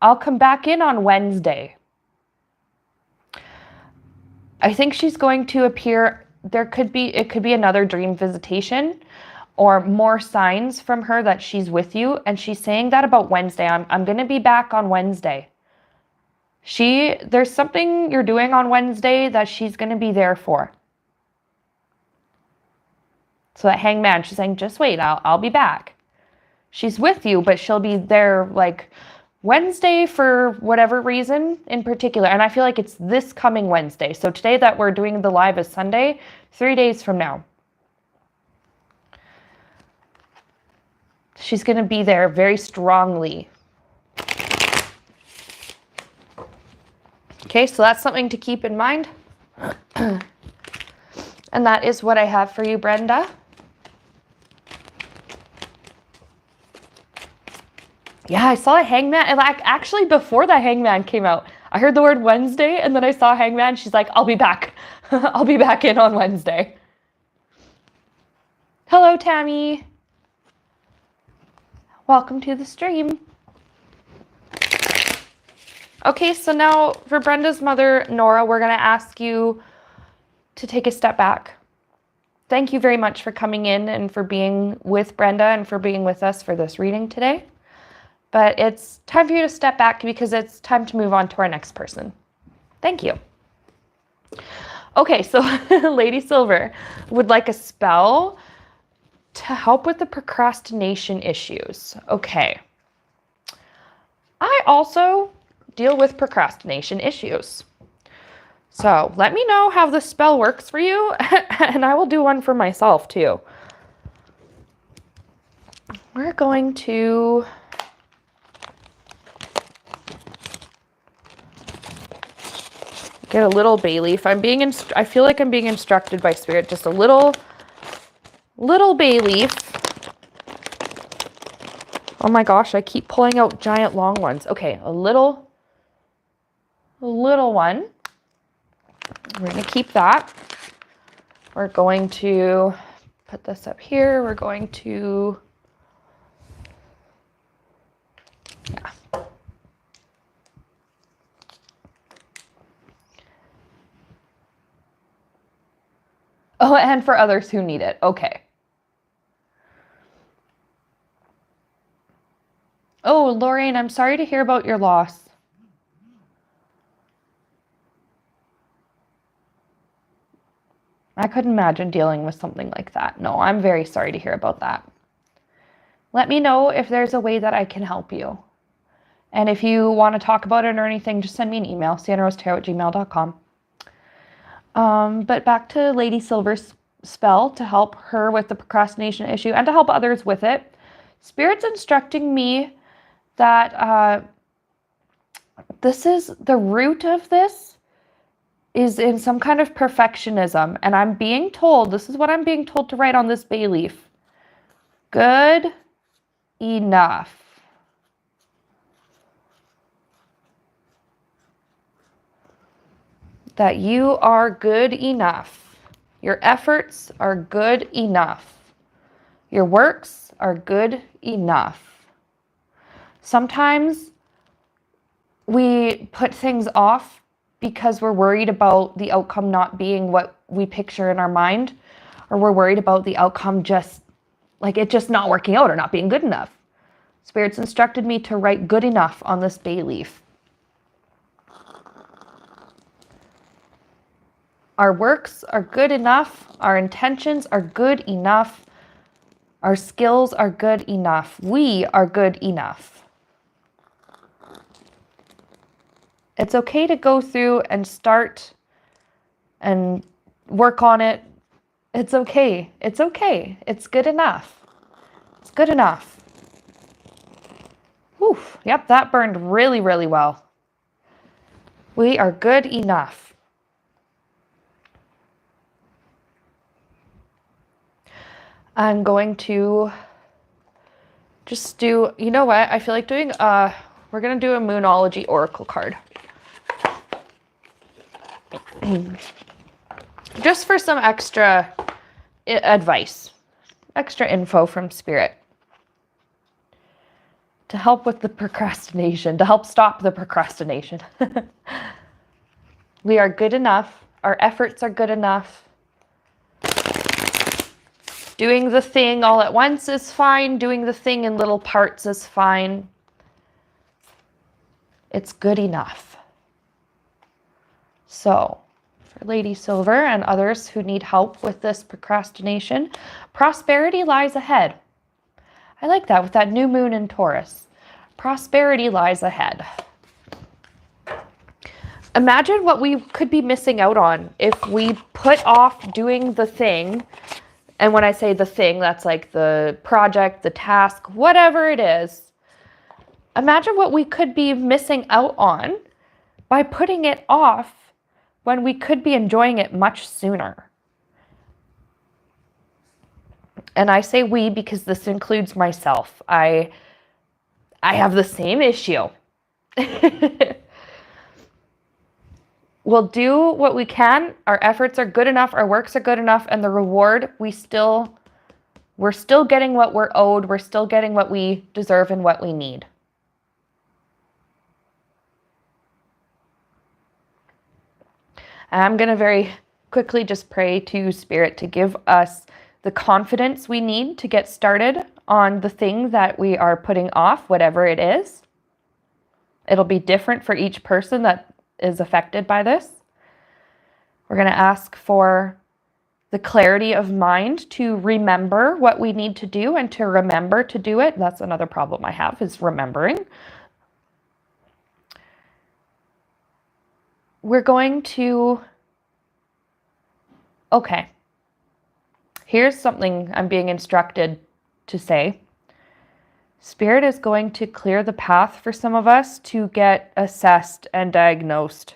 I'll come back in on Wednesday. I think she's going to appear, it could be another dream visitation or more signs from her that she's with you. And she's saying that about Wednesday. I'm going to be back on Wednesday. There's something you're doing on Wednesday that she's going to be there for. So that Hangman, she's saying, just wait, I'll be back. She's with you, but she'll be there like Wednesday for whatever reason in particular. And I feel like it's this coming Wednesday. So today that we're doing the live is Sunday, 3 days from now. She's going to be there very strongly. Okay, so that's something to keep in mind. And that is what I have for you, Brenda. Yeah, I saw a Hangman, and actually before the Hangman came out, I heard the word Wednesday, and then I saw Hangman. She's like, I'll be back. I'll be back in on Wednesday. Hello, Tammy. Welcome to the stream. Okay, so now for Brenda's mother, Nora, we're going to ask you to take a step back. Thank you very much for coming in and for being with Brenda and for being with us for this reading today. But it's time for you to step back because it's time to move on to our next person. Thank you. Okay, so Lady Silver would like a spell to help with the procrastination issues. Okay. I also deal with procrastination issues. So let me know how the spell works for you, and I will do one for myself too. We're going to get a little bay leaf. I feel like I'm being instructed by Spirit. Just a little bay leaf. Oh my gosh, I keep pulling out giant long ones. Okay, a little one. We're going to keep that. We're going to put this up here. We're going to, yeah. Oh, and for others who need it. Okay. Oh, Lorraine, I'm sorry to hear about your loss. I couldn't imagine dealing with something like that. No, I'm very sorry to hear about that. let me know if there's a way that I can help you. And if you want to talk about it or anything, just send me an email, santarosetarot@gmail.com. But back to Lady Silver's spell to help her with the procrastination issue and to help others with it. Spirit's instructing me that this is the root of this is in some kind of perfectionism. And I'm being told, this is what I'm being told to write on this bay leaf. Good enough. That you are good enough. Your efforts are good enough. Your works are good enough. Sometimes we put things off because we're worried about the outcome not being what we picture in our mind, or we're worried about the outcome just not working out or not being good enough. Spirit's instructed me to write good enough on this bay leaf. Our works are good enough. Our intentions are good enough. Our skills are good enough. We are good enough. It's okay to go through and start and work on it. It's okay. It's okay. It's good enough. It's good enough. Whew. Yep, that burned really, really well. We are good enough. I'm going to just do, you know what? I feel like doing, we're going to do a Moonology Oracle card. Just for some extra advice, extra info from Spirit. To help with the procrastination, to help stop the procrastination. We are good enough. Our efforts are good enough. Doing the thing all at once is fine. Doing the thing in little parts is fine. It's good enough. So, for Lady Silver and others who need help with this procrastination, prosperity lies ahead. I like that with that new moon in Taurus. Prosperity lies ahead. Imagine what we could be missing out on if we put off doing the thing. And when I say the thing, that's like the project, the task, whatever it is. Imagine what we could be missing out on by putting it off when we could be enjoying it much sooner. And I say we because this includes myself. I have the same issue. We'll do what we can. Our efforts are good enough. Our works are good enough. And the reward, we're still getting what we're owed. We're still getting what we deserve and what we need. And I'm going to very quickly just pray to Spirit to give us the confidence we need to get started on the thing that we are putting off, whatever it is. It'll be different for each person that is affected by this. We're going to ask for the clarity of mind to remember what we need to do and to remember to do it. That's another problem I have, is remembering. We're going to, okay, here's something I'm being instructed to say. Spirit is going to clear the path for some of us to get assessed and diagnosed,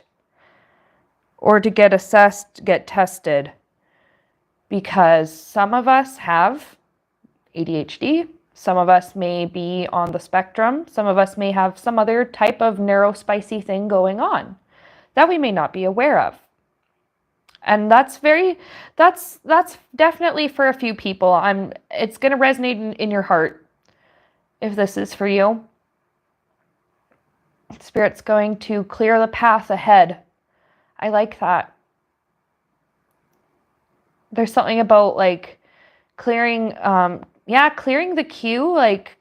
or to get assessed, get tested, because some of us have ADHD, some of us may be on the spectrum, some of us may have some other type of neurospicy thing going on that we may not be aware of. And that's definitely for a few people. It's going to resonate in your heart if this is for you. Spirit's going to clear the path ahead. I like that. There's something about like clearing, clearing the queue. Like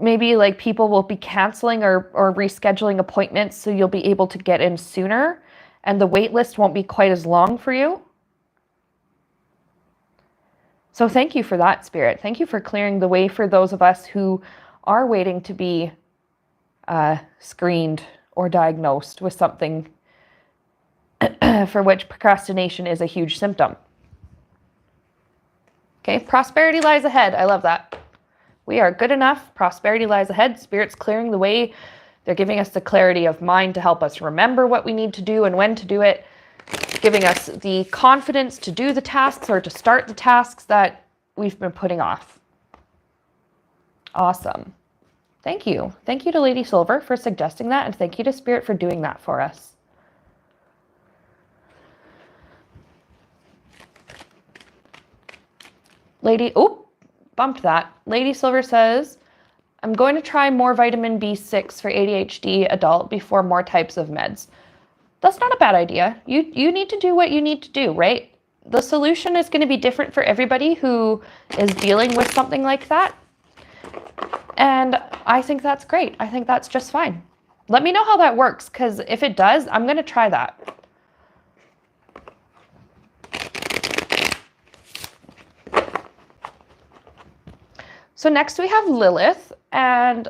maybe like people will be canceling or rescheduling appointments so you'll be able to get in sooner and the wait list won't be quite as long for you. So thank you for that, Spirit. Thank you for clearing the way for those of us who are waiting to be screened or diagnosed with something for which procrastination is a huge symptom. Okay, prosperity lies ahead. I love that. We are good enough. Prosperity lies ahead. Spirit's clearing the way. They're giving us the clarity of mind to help us remember what we need to do and when to do it, giving us the confidence to do the tasks or to start the tasks that we've been putting off. Awesome. Thank you. Thank you to Lady Silver for suggesting that, and thank you to Spirit for doing that for us. Bumped that. Lady Silver says, I'm going to try more vitamin B6 for ADHD adult before more types of meds. That's not a bad idea. You need to do what you need to do, right? The solution is going to be different for everybody who is dealing with something like that. And I think that's great. I think that's just fine. Let me know how that works, because if it does, I'm going to try that. So next we have Lilith, and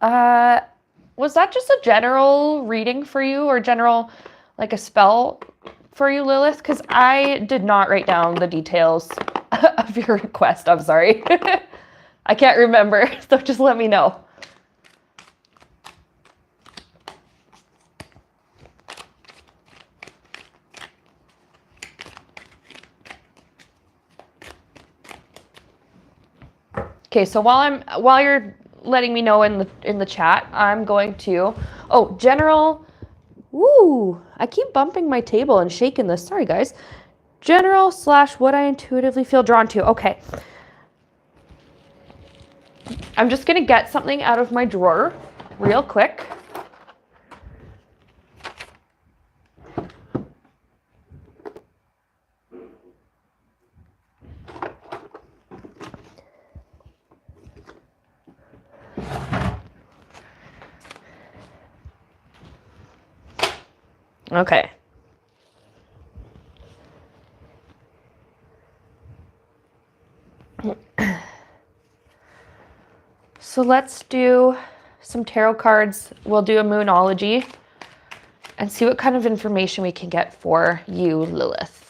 was that just a general reading for you, or general, like a spell for you, Lilith? Because I did not write down the details of your request. I'm sorry. I can't remember, so just let me know. Okay, so while you're letting me know in the chat, I'm going to general. Ooh, I keep bumping my table and shaking this. Sorry, guys. General / what I intuitively feel drawn to. Okay. I'm just going to get something out of my drawer real quick. Okay. So let's do some tarot cards. We'll do a moonology and see what kind of information we can get for you, Lilith.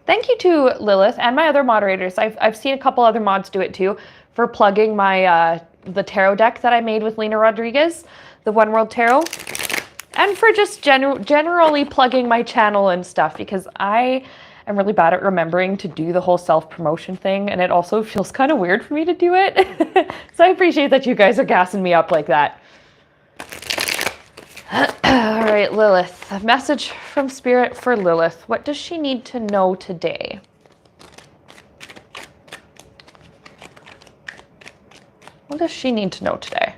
Thank you to Lilith and my other moderators. I've seen a couple other mods do it too, for plugging my the tarot deck that I made with Lena Rodriguez, the One World Tarot, and for just generally plugging my channel and stuff, because I am really bad at remembering to do the whole self-promotion thing, and it also feels kind of weird for me to do it. So I appreciate that you guys are gassing me up like that. All right, Lilith. A message from Spirit for Lilith. What does she need to know today? What does she need to know today?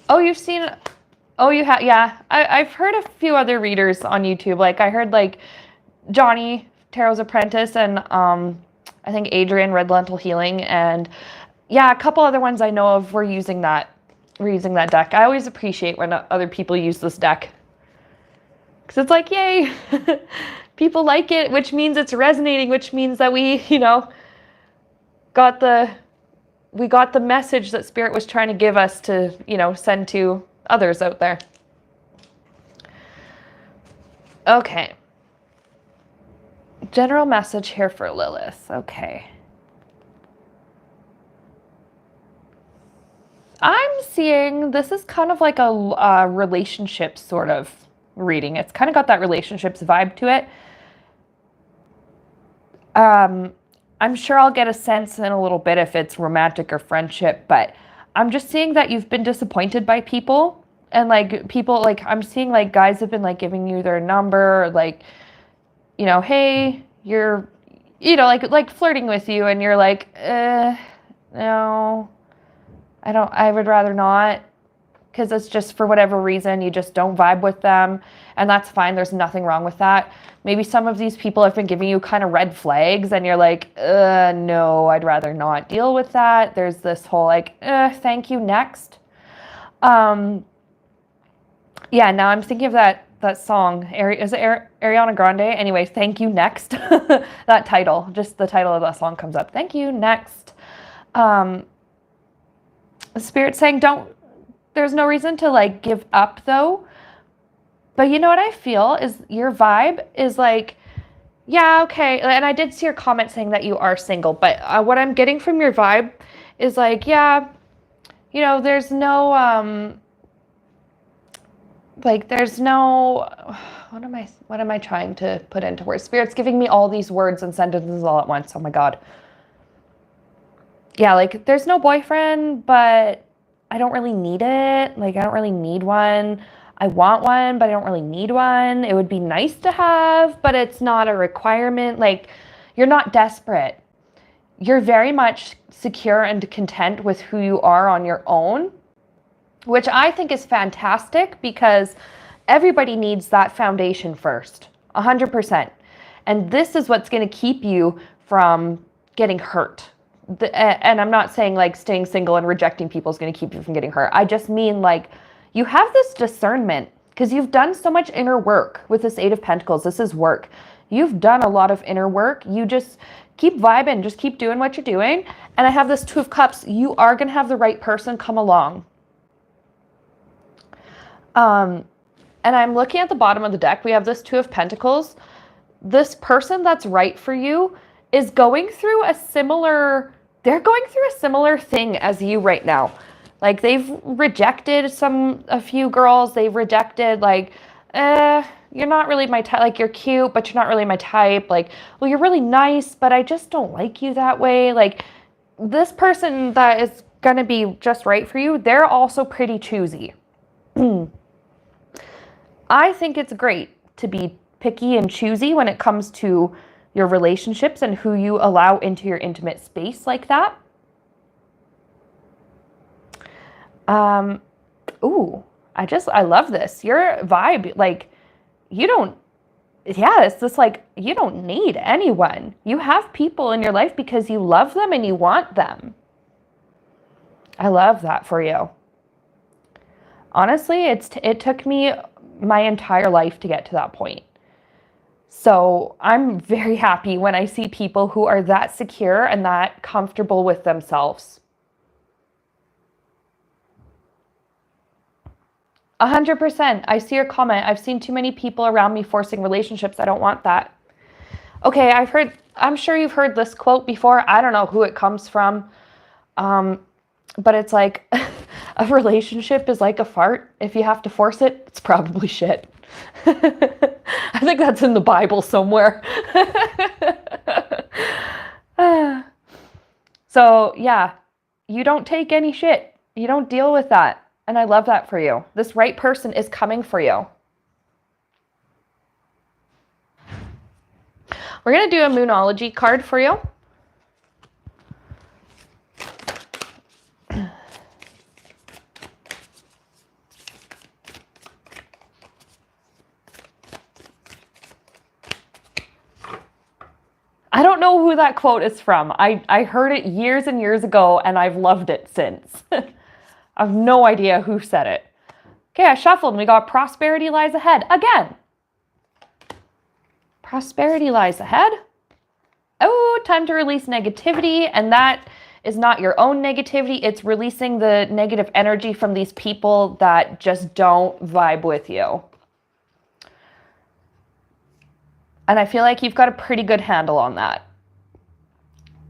Oh, you've seen... Oh, you have... Yeah. I've heard a few other readers on YouTube. Like, I heard, like, Johnny, Tarot's Apprentice, and I think Adrian, Red Lentil Healing, and... yeah, a couple other ones I know of were using that deck. I always appreciate when other people use this deck, because it's like, yay, people like it, which means it's resonating, which means that we, got the message that Spirit was trying to give us to, send to others out there. Okay. General message here for Lilith. Okay. I'm seeing this is kind of like a relationship sort of reading. It's kind of got that relationships vibe to it. I'm sure I'll get a sense in a little bit if it's romantic or friendship, but I'm just seeing that you've been disappointed by people, and like people, like I'm seeing like guys have been like giving you their number, or, like, hey, you're, like flirting with you, and you're like, no. I would rather not. because it's just for whatever reason, you just don't vibe with them. And that's fine. There's nothing wrong with that. Maybe some of these people have been giving you kind of red flags and you're like, no, I'd rather not deal with that. There's this whole like, thank you, next. Yeah, now I'm thinking of that song. Is it Ariana Grande? Anyway, thank you, next. That title, just the title of that song comes up. Thank you, next. The Spirit's saying there's no reason to like give up though. But you know what I feel is your vibe is like, yeah, okay. And I did see your comment saying that you are single, but what I'm getting from your vibe is like, yeah, you know, there's no, what am I trying to put into words? Spirit's giving me all these words and sentences all at once. Oh my God. Yeah, like there's no boyfriend, but I don't really need it. Like I don't really need one. I want one, but I don't really need one. It would be nice to have, but it's not a requirement. Like you're not desperate. You're very much secure and content with who you are on your own, which I think is fantastic because everybody needs that foundation first, 100%. And this is what's going to keep you from getting hurt. And I'm not saying like staying single and rejecting people is going to keep you from getting hurt. I just mean like you have this discernment because you've done so much inner work with this Eight of Pentacles. This is work. You've done a lot of inner work. You just keep vibing, just keep doing what you're doing. And I have this Two of Cups. You are going to have the right person come along. And I'm looking at the bottom of the deck. We have this Two of Pentacles. This person that's right for you is going through a similar thing as you right now. Like they've rejected a few girls. They've rejected like, you're not really my type. Like you're cute, but you're not really my type. Like, well, you're really nice, but I just don't like you that way. Like this person that is going to be just right for you, they're also pretty choosy. I think it's great to be picky and choosy when it comes to your relationships and who you allow into your intimate space like that. I love this. Your vibe, like, it's just like, you don't need anyone. You have people in your life because you love them and you want them. I love that for you. Honestly, it took me my entire life to get to that point. So I'm very happy when I see people who are that secure and that comfortable with themselves. 100%. I see your comment. I've seen too many people around me forcing relationships. I don't want that. Okay, I'm sure you've heard this quote before. I don't know who it comes from. But it's like, a relationship is like a fart. If you have to force it, it's probably shit. I think that's in the Bible somewhere. So yeah, you don't take any shit. You don't deal with that. And I love that for you. This right person is coming for you. We're going to do a Moonology card for you. I don't know who that quote is from. I heard it years and years ago, and I've loved it since. I have no idea who said it. Okay, I shuffled, and we got prosperity lies ahead. Again. Prosperity lies ahead. Oh, time to release negativity, and that is not your own negativity. It's releasing the negative energy from these people that just don't vibe with you. And I feel like you've got a pretty good handle on that.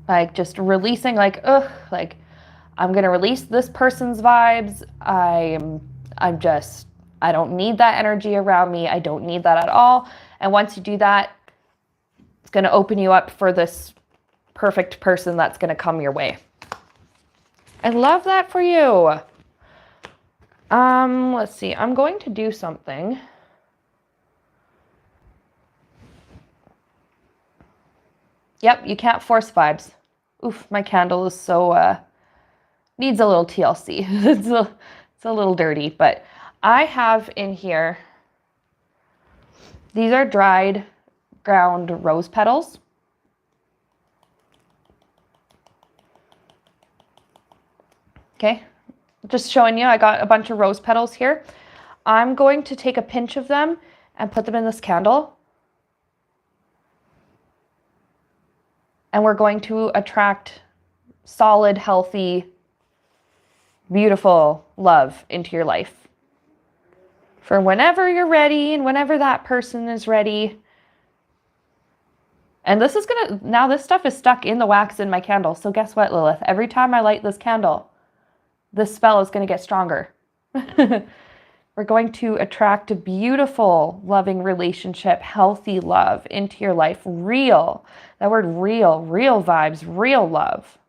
Like just releasing like, I'm going to release this person's vibes. I don't need that energy around me. I don't need that at all. And once you do that, it's going to open you up for this perfect person that's going to come your way. I love that for you. Let's see. I'm going to do something. Yep, you can't force vibes. Oof, my candle is so, needs a little TLC. It's It's a little dirty, but I have in here, these are dried ground rose petals. Okay, just showing you, I got a bunch of rose petals here. I'm going to take a pinch of them and put them in this candle. And we're going to attract solid, healthy, beautiful love into your life. For whenever you're ready and whenever that person is ready. And this is now this stuff is stuck in the wax in my candle. So guess what, Lilith? Every time I light this candle, this spell is going to get stronger. We're going to attract a beautiful, loving relationship, healthy love into your life. Real. That word real vibes, real love.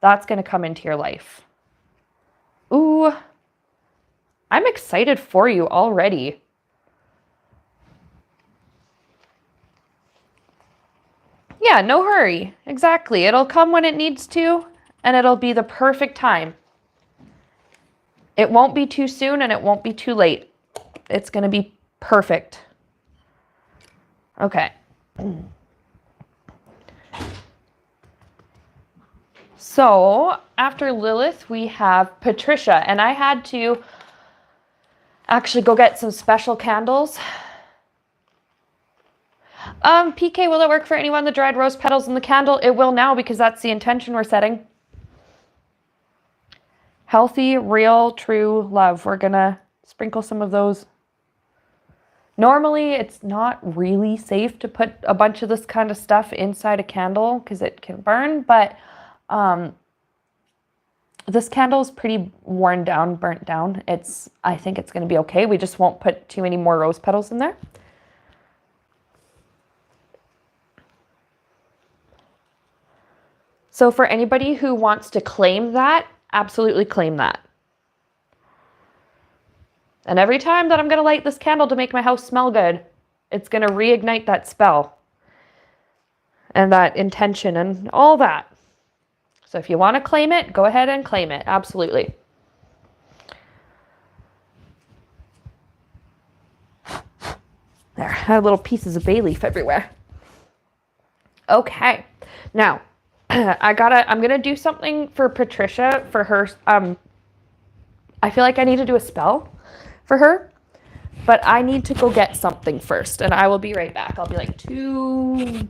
That's going to come into your life. Ooh, I'm excited for you already. Yeah, no hurry. Exactly. It'll come when it needs to, and it'll be the perfect time. It won't be too soon and it won't be too late. It's going to be perfect. Okay. So after Lilith, we have Patricia, and I had to actually go get some special candles. PK, will it work for anyone? The dried rose petals in the candle? It will now, because that's the intention we're setting. Healthy, real, true love. We're gonna sprinkle some of those. Normally, it's not really safe to put a bunch of this kind of stuff inside a candle because it can burn, but this candle is pretty worn down, burnt down. I think it's gonna be okay. We just won't put too many more rose petals in there. So for anybody who wants to claim that, absolutely claim that. And every time that I'm going to light this candle to make my house smell good, it's going to reignite that spell and that intention and all that. So if you want to claim it, go ahead and claim it. Absolutely. There, I had little pieces of bay leaf everywhere. Okay. Now, I'm going to do something for Patricia, for her. I feel like I need to do a spell for her, but I need to go get something first, and I will be right back. I'll be like 2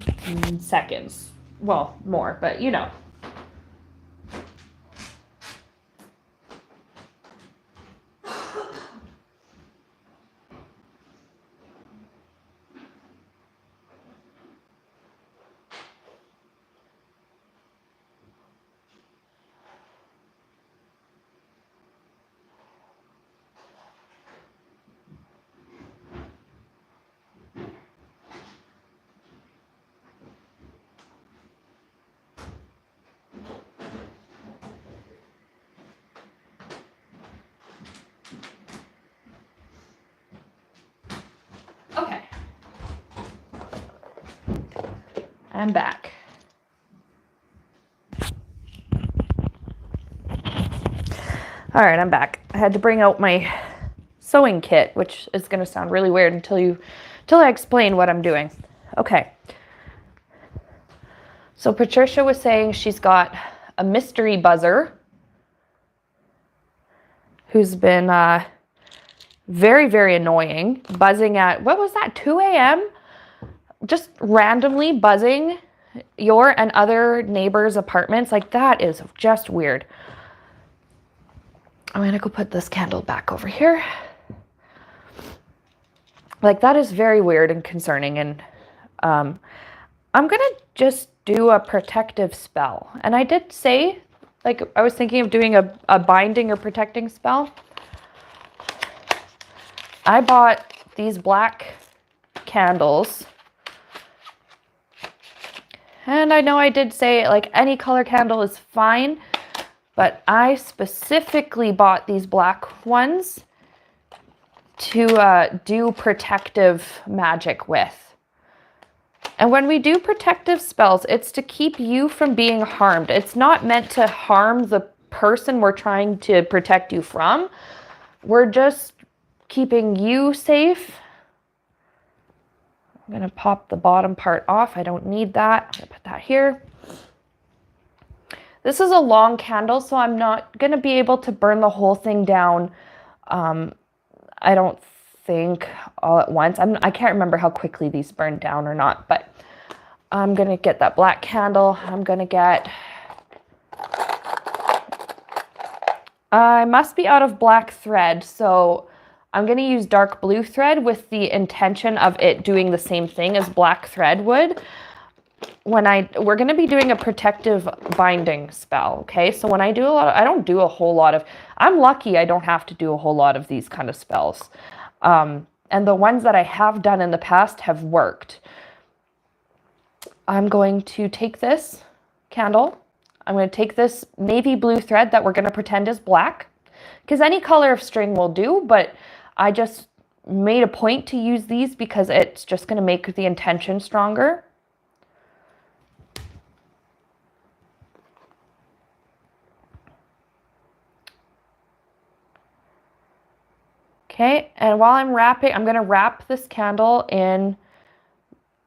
seconds. Well, more, but you know. Okay. I'm back. All right, I'm back. I had to bring out my sewing kit, which is going to sound really weird until I explain what I'm doing. Okay. So Patricia was saying she's got a mystery buzzer who's been very, very annoying, buzzing at, what was that, 2 a.m.? Just randomly buzzing your and other neighbors' apartments. Like, that is just weird. I'm going to go put this candle back over here. Like, that is very weird and concerning. And I'm going to just do a protective spell. And I did say, like, I was thinking of doing a binding or protecting spell. I bought these black candles. And I know I did say, like, any color candle is fine, but I specifically bought these black ones to do protective magic with. And when we do protective spells, it's to keep you from being harmed. It's not meant to harm the person we're trying to protect you from. we're just keeping you safe. I'm going to pop the bottom part off. I don't need that. I'm going to put that here. This is a long candle, so I'm not going to be able to burn the whole thing down. I don't think all at once. I can't remember how quickly these burn down or not, but I'm going to get that black candle. I'm going to get... I must be out of black thread, so I'm going to use dark blue thread with the intention of it doing the same thing as black thread would. We're going to be doing a protective binding spell, okay? So when I do I don't do a whole lot of, I'm lucky I don't have to do a whole lot of these kind of spells. And the ones that I have done in the past have worked. I'm going to take this candle. I'm going to take this navy blue thread that we're going to pretend is black, because any color of string will do, but I just made a point to use these because it's just going to make the intention stronger. Okay, and while I'm wrapping, I'm going to wrap this candle in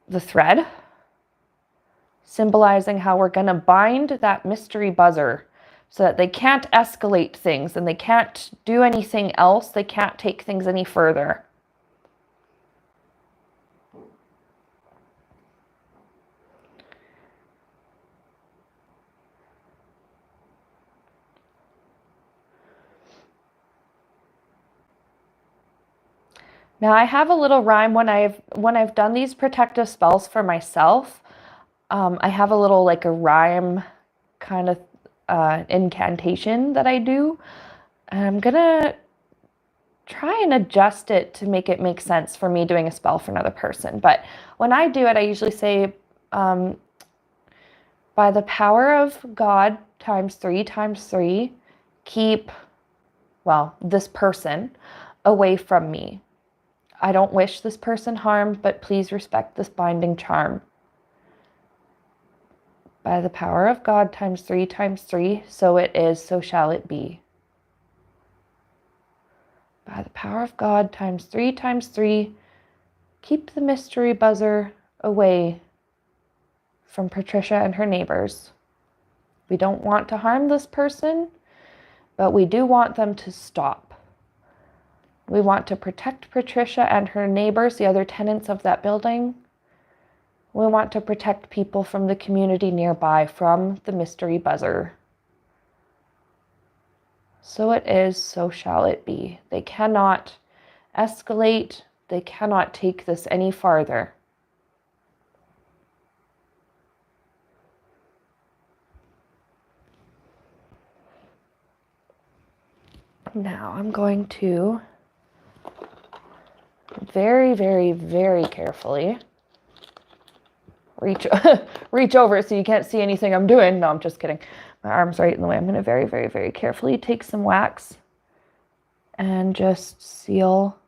the thread, symbolizing how we're going to bind that mystery buzzer so that they can't escalate things and they can't do anything else. They can't take things any further. Now I have a little rhyme when I've done these protective spells for myself. I have a little like a rhyme kind of incantation that I do. And I'm gonna try and adjust it to make it make sense for me doing a spell for another person. But when I do it, I usually say, by the power of God times three, keep, well, this person away from me. I don't wish this person harm, but please respect this binding charm. By the power of God times three, so it is, so shall it be. By the power of God times three, keep the mystery buzzer away from Patricia and her neighbors. We don't want to harm this person, but we do want them to stop. We want to protect Patricia and her neighbors, the other tenants of that building. We want to protect people from the community nearby from the mystery buzzer. So it is, so shall it be. They cannot escalate. They cannot take this any farther. Now I'm going to very, very, very carefully reach over so you can't see anything I'm doing. No, I'm just kidding. My arm's right in the way. I'm going to very, very, very carefully take some wax and just seal.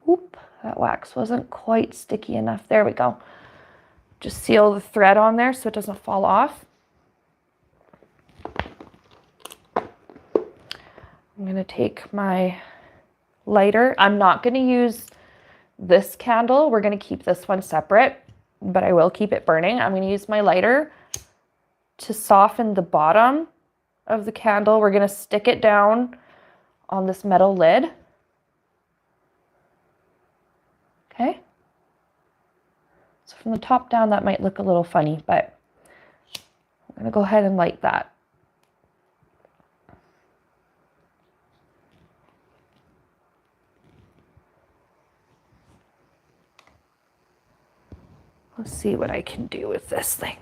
Oop, that wax wasn't quite sticky enough. There we go. Just seal the thread on there so it doesn't fall off. I'm going to take my lighter. I'm not going to use this candle. We're going to keep this one separate, but I will keep it burning. I'm going to use my lighter to soften the bottom of the candle. We're going to stick it down on this metal lid. Okay. So from the top down, that might look a little funny, but I'm going to go ahead and light that. Let's see what I can do with this thing.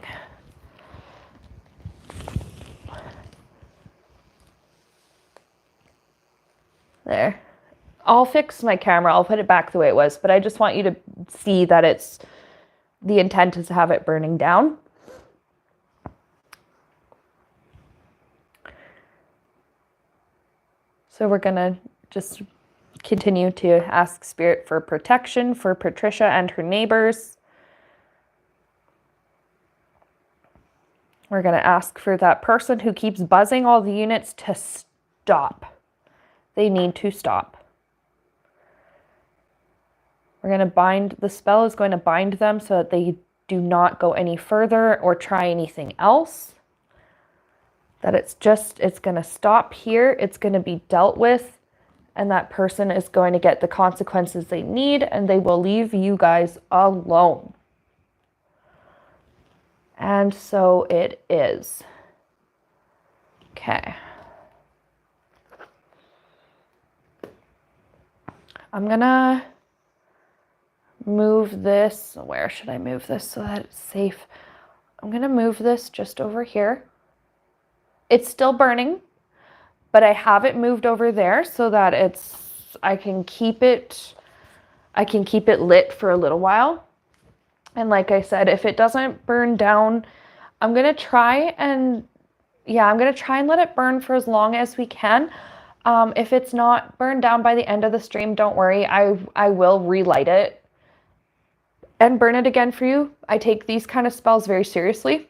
There. I'll fix my camera. I'll put it back the way it was, but I just want you to see that the intent is to have it burning down. So we're gonna just continue to ask Spirit for protection for Patricia and her neighbors. We're going to ask for that person who keeps buzzing all the units to stop. They need to stop. We're going to bind, the spell is going to bind them so that they do not go any further or try anything else. That it's going to stop here. It's going to be dealt with. And that person is going to get the consequences they need, and they will leave you guys alone. And so it is. Okay. I'm gonna move this. Where should I move this so that it's safe? I'm gonna move this just over here. It's still burning, but I have it moved over there so that I can keep it lit for a little while. And like I said, if it doesn't burn down, I'm going to try and let it burn for as long as we can. If it's not burned down by the end of the stream, don't worry. I will relight it and burn it again for you. I take these kind of spells very seriously.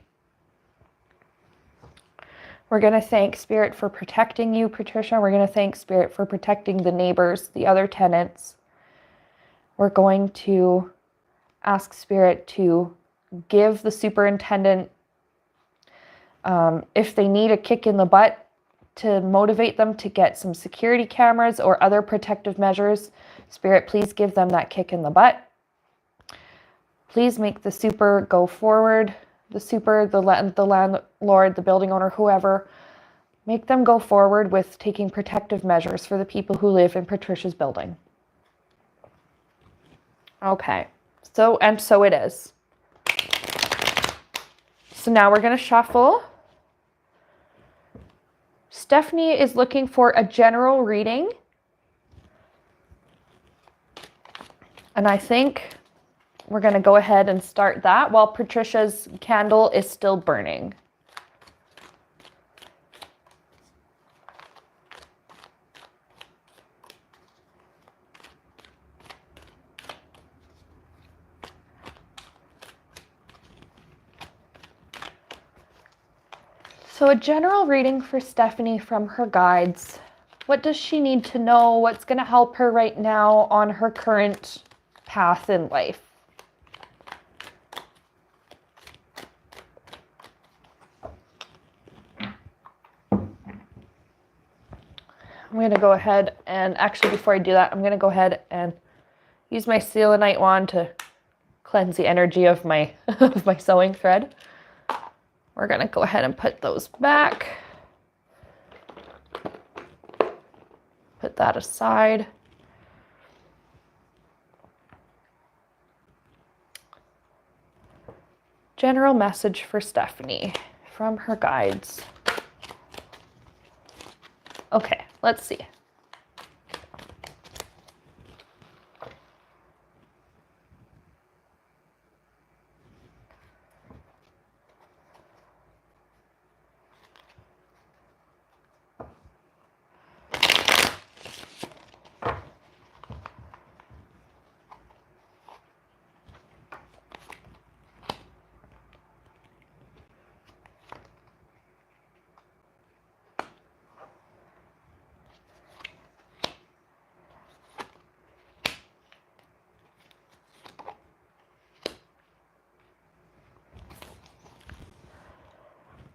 We're going to thank Spirit for protecting you, Patricia. We're going to thank Spirit for protecting the neighbors, the other tenants. We're going to ask Spirit to give the superintendent, if they need a kick in the butt, to motivate them to get some security cameras or other protective measures. Spirit, please give them that kick in the butt. Please make the super go forward. The super, the landlord, the building owner, whoever, make them go forward with taking protective measures for the people who live in Patricia's building. Okay, so it is. So now we're going to shuffle. Stephanie is looking for a general reading. And I think we're going to go ahead and start that while Patricia's candle is still burning. So a general reading for Stephanie from her guides. What does she need to know? What's going to help her right now on her current path in life? I'm going to go ahead and actually before I do that, I'm going to go ahead and use my selenite wand to cleanse the energy of my of my sewing thread. We're going to go ahead and put those back. Put that aside. General message for Stephanie from her guides. Okay, let's see.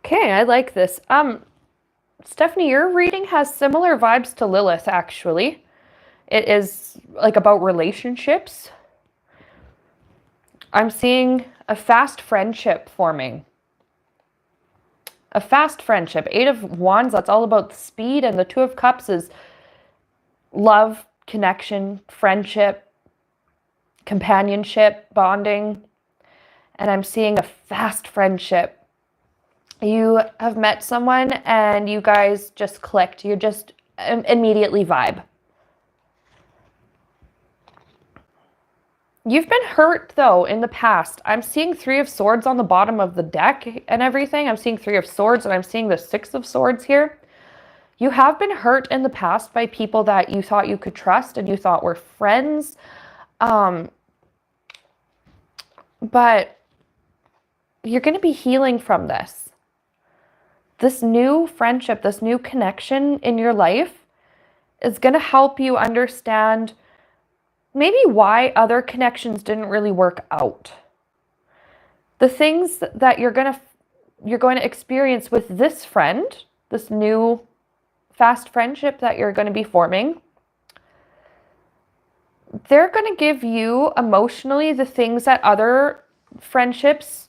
Okay, I like this. Stephanie, your reading has similar vibes to Lilith, actually. It is like about relationships. I'm seeing a fast friendship forming. A fast friendship. 8 of Wands, that's all about the speed, and the 2 of Cups is love, connection, friendship, companionship, bonding. And I'm seeing a fast friendship. You have met someone and you guys just clicked. You just immediately vibe. You've been hurt, though, in the past. I'm seeing 3 of Swords on the bottom of the deck and everything. I'm seeing 3 of Swords, and I'm seeing the 6 of Swords here. You have been hurt in the past by people that you thought you could trust and you thought were friends. But you're going to be healing from this. This new friendship, this new connection in your life is going to help you understand maybe why other connections didn't really work out. The things that you're going to experience with this friend, this new fast friendship that you're going to be forming, they're going to give you emotionally the things that other friendships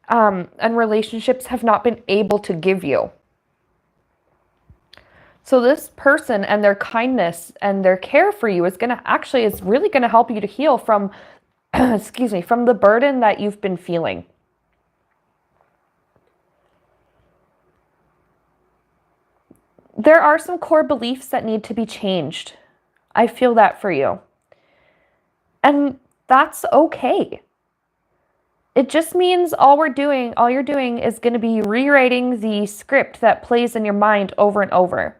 and relationships have not been able to give you. So this person and their kindness and their care for you is really going to help you to heal from, excuse me, from the burden that you've been feeling. There are some core beliefs that need to be changed. I feel that for you. And that's okay. It just means all you're doing is going to be rewriting the script that plays in your mind over and over.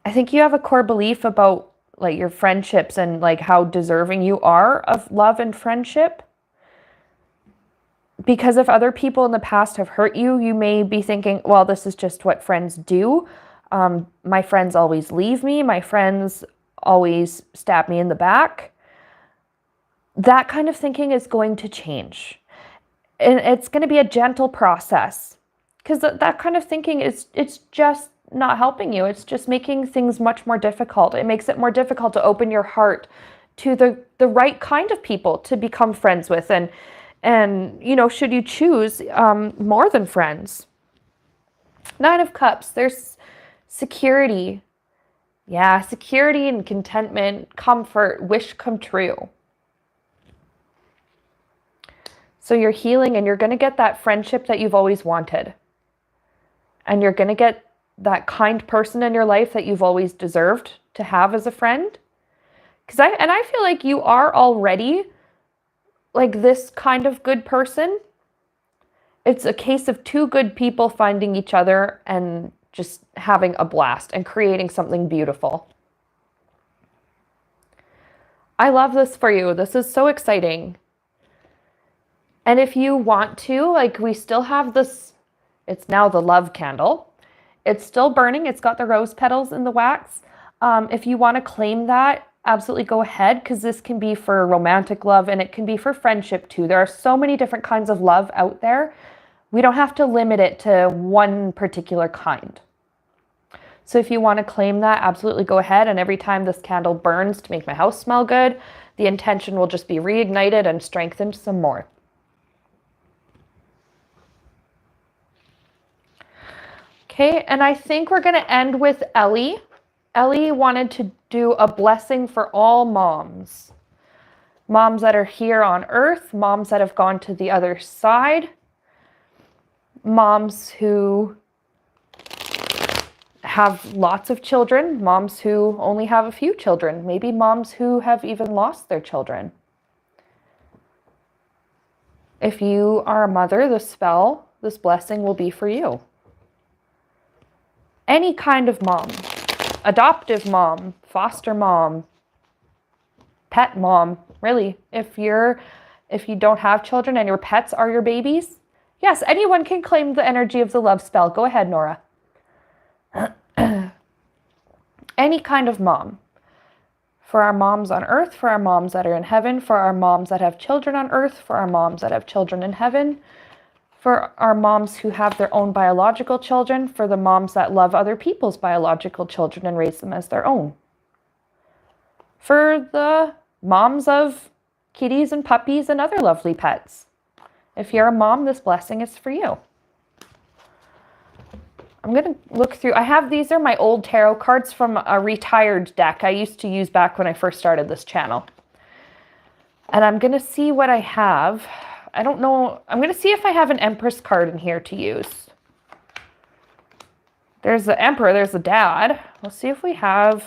I think you have a core belief about like your friendships and like how deserving you are of love and friendship. Because if other people in the past have hurt you, you may be thinking, well, this is just what friends do. My friends always leave me. My friends always stab me in the back. That kind of thinking is going to change. And it's going to be a gentle process. Because that kind of thinking it's just not helping you. It's just making things much more difficult. It makes it more difficult to open your heart to the right kind of people to become friends with. And you know, should you choose more than friends. 9 of Cups, there's security. Yeah, security and contentment, comfort, wish come true. So you're healing and you're going to get that friendship that you've always wanted. And you're going to get that kind person in your life that you've always deserved to have as a friend. I feel like you are already like this kind of good person. It's a case of 2 good people finding each other and just having a blast and creating something beautiful. I love this for you. This is so exciting. And if you want to, like, we still have this, it's now the love candle. It's still burning. It's got the rose petals in the wax. If you want to claim that, absolutely go ahead, because this can be for romantic love and it can be for friendship too. There are so many different kinds of love out there. We don't have to limit it to one particular kind. So if you want to claim that, absolutely go ahead. And every time this candle burns to make my house smell good, the intention will just be reignited and strengthened some more. Okay, and I think we're going to end with Ellie. Ellie wanted to do a blessing for all moms. Moms that are here on earth, moms that have gone to the other side, moms who have lots of children, moms who only have a few children, maybe moms who have even lost their children. If you are a mother, this blessing will be for you. Any kind of mom, adoptive mom, foster mom, pet mom, really. If you don't have children and your pets are your babies, yes, anyone can claim the energy of the love spell. Go ahead, Nora. Any kind of mom. For our moms on earth, for our moms that are in heaven, for our moms that have children on earth, for our moms that have children in heaven, for our moms who have their own biological children, for the moms that love other people's biological children and raise them as their own. For the moms of kitties and puppies and other lovely pets. If you're a mom, this blessing is for you. I'm going to look through. These are my old tarot cards from a retired deck I used to use back when I first started this channel. And I'm going to see what I have. I don't know. I'm going to see if I have an Empress card in here to use. There's the Emperor. There's the Dad. Let's see if we have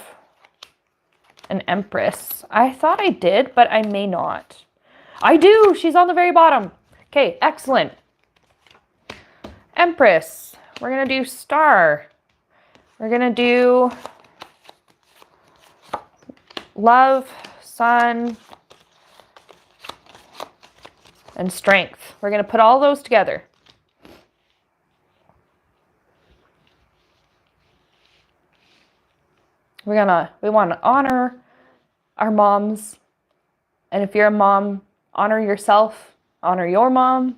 an Empress. I thought I did, but I may not. I do. She's on the very bottom. Okay, excellent. Empress. We're going to do Star. We're going to do Love, Sun, and strength. We're going to put all those together. We want to honor our moms. And if you're a mom, honor yourself, honor your mom.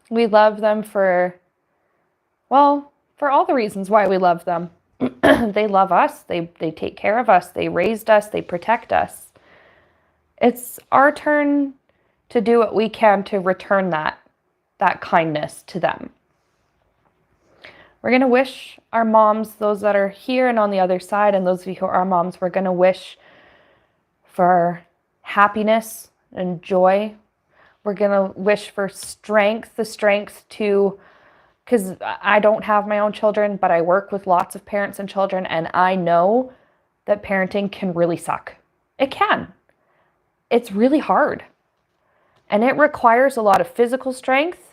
We love them for all the reasons why we love them. They love us. They take care of us. They raised us. They protect us. It's our turn to do what we can to return that kindness to them. We're going to wish our moms, those that are here and on the other side, and those of you who are moms, we're going to wish for happiness and joy. We're going to wish for strength, the strength to, because I don't have my own children, but I work with lots of parents and children, and I know that parenting can really suck. It can. It's really hard. And it requires a lot of physical strength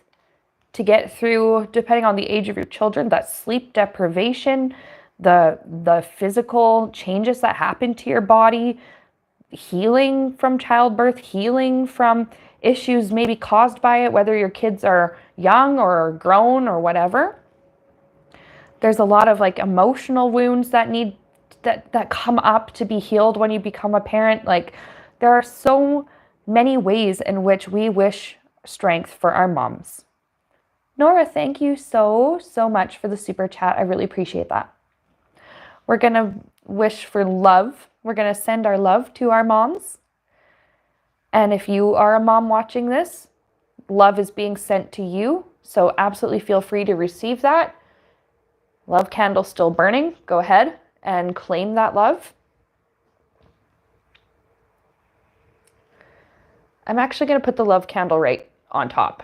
to get through, depending on the age of your children, that sleep deprivation, the physical changes that happen to your body, healing from childbirth, healing from issues maybe caused by it, whether your kids are young or grown or whatever. There's a lot of like emotional wounds that need that come up to be healed when you become a parent. Like, there are so many ways in which we wish strength for our moms. Nora, thank you so much for the super chat. I really appreciate that. We're going to wish for love. We're going to send our love to our moms. And if you are a mom watching this, love is being sent to you. So absolutely feel free to receive that. Love candle still burning. Go ahead and claim that love. I'm actually going to put the love candle right on top.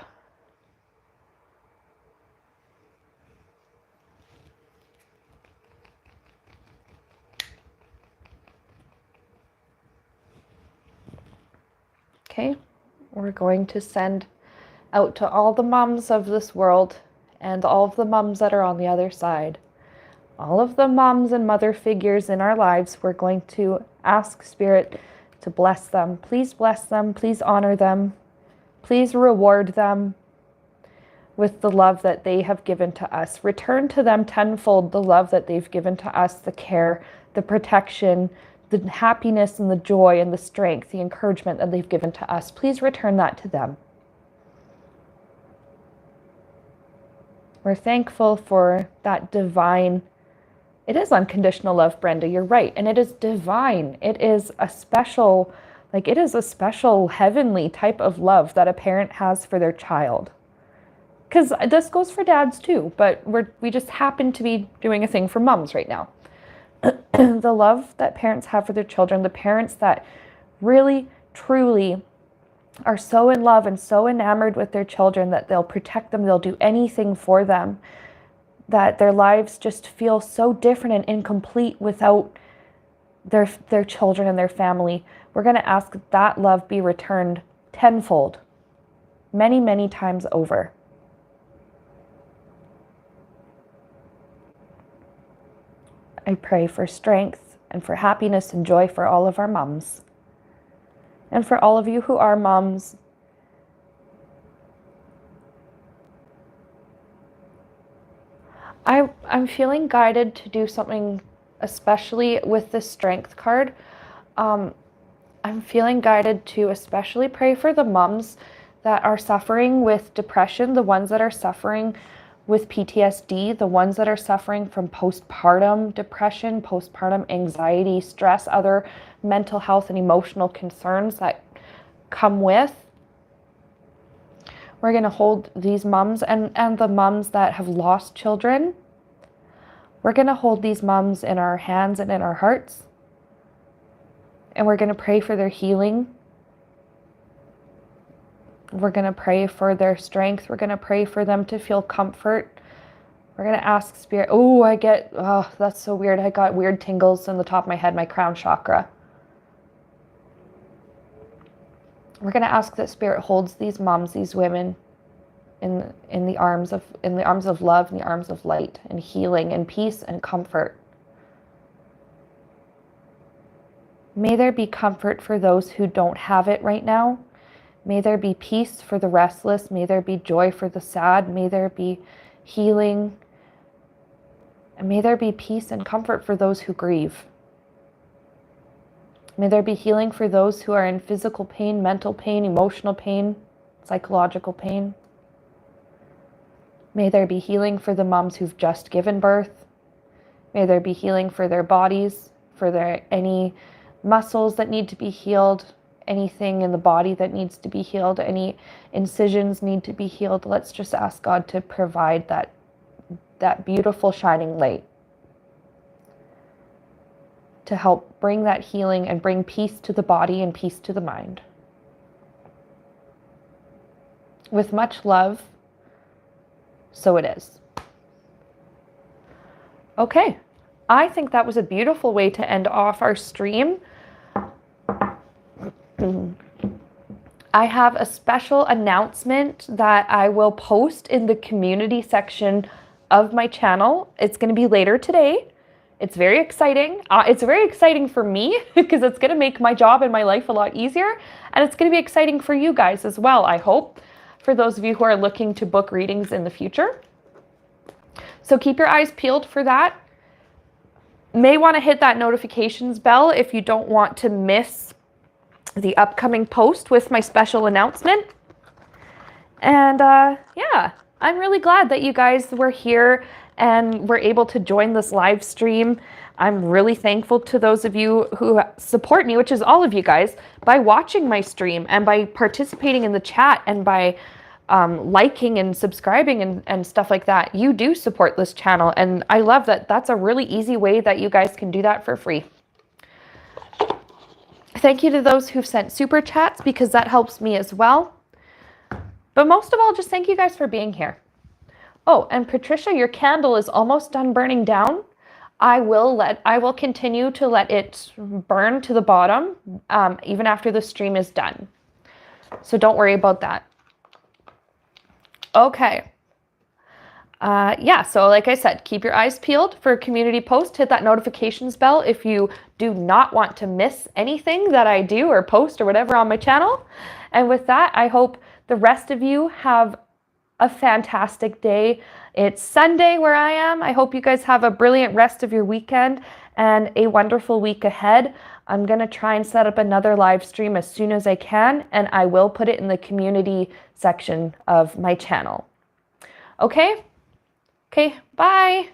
Okay, we're going to send out to all the moms of this world and all of the moms that are on the other side. All of the moms and mother figures in our lives, we're going to ask Spirit to bless them. Please bless them. Please honor them. Please reward them with the love that they have given to us. Return to them tenfold the love that they've given to us, the care, the protection, the happiness and the joy and the strength, the encouragement that they've given to us. Please return that to them. We're thankful for that divine, it is unconditional love, Brenda, you're right. And it is divine. It is a special, heavenly type of love that a parent has for their child. Because this goes for dads too, but we just happen to be doing a thing for moms right now. The love that parents have for their children, the parents that really, truly are so in love and so enamored with their children that they'll protect them, they'll do anything for them, that their lives just feel so different and incomplete without their children and their family. We're going to ask that love be returned tenfold, many, many times over. I pray for strength and for happiness and joy for all of our moms. And for all of you who are moms, I'm feeling guided to do something, especially with this strength card. I'm feeling guided to especially pray for the moms that are suffering with depression, the ones that are suffering with PTSD, the ones that are suffering from postpartum depression, postpartum anxiety, stress, other mental health and emotional concerns that come with. We're going to hold these moms and the moms that have lost children. We're going to hold these moms in our hands and in our hearts. And we're going to pray for their healing. We're going to pray for their strength. We're going to pray for them to feel comfort. We're going to ask Spirit. Oh, that's so weird. I got weird tingles in the top of my head, my crown chakra. We're going to ask that Spirit holds these moms, these women in the arms of love, in the arms of light and healing and peace and comfort. May there be comfort for those who don't have it right now. May there be peace for the restless. May there be joy for the sad. May there be healing. And may there be peace and comfort for those who grieve. May there be healing for those who are in physical pain, mental pain, emotional pain, psychological pain. May there be healing for the moms who've just given birth. May there be healing for their bodies, for any muscles that need to be healed, anything in the body that needs to be healed, any incisions need to be healed. Let's just ask God to provide that beautiful shining light to help bring that healing and bring peace to the body and peace to the mind. With much love, so it is. Okay, I think that was a beautiful way to end off our stream. I have a special announcement that I will post in the community section of my channel. It's going to be later today. It's very exciting. It's very exciting for me because it's going to make my job and my life a lot easier. And it's going to be exciting for you guys as well, I hope, for those of you who are looking to book readings in the future. So keep your eyes peeled for that. May want to hit that notifications bell if you don't want to miss the upcoming post with my special announcement. And yeah, I'm really glad that you guys were here and were able to join this live stream. I'm really thankful to those of you who support me, which is all of you guys, by watching my stream and by participating in the chat and by liking and subscribing and stuff like that. You do support this channel, and I love that. That's a really easy way that you guys can do that for free. Thank you to those who've sent super chats because that helps me as well. But most of all, just thank you guys for being here. Oh, and Patricia, your candle is almost done burning down. I will continue to let it burn to the bottom even after the stream is done. So don't worry about that. Okay. Yeah, so like I said, keep your eyes peeled for a community post. Hit that notifications bell if you do not want to miss anything that I do or post or whatever on my channel. And with that, I hope the rest of you have a fantastic day. It's Sunday where I am. I hope you guys have a brilliant rest of your weekend and a wonderful week ahead. I'm going to try and set up another live stream as soon as I can, and I will put it in the community section of my channel. Okay? Okay, bye.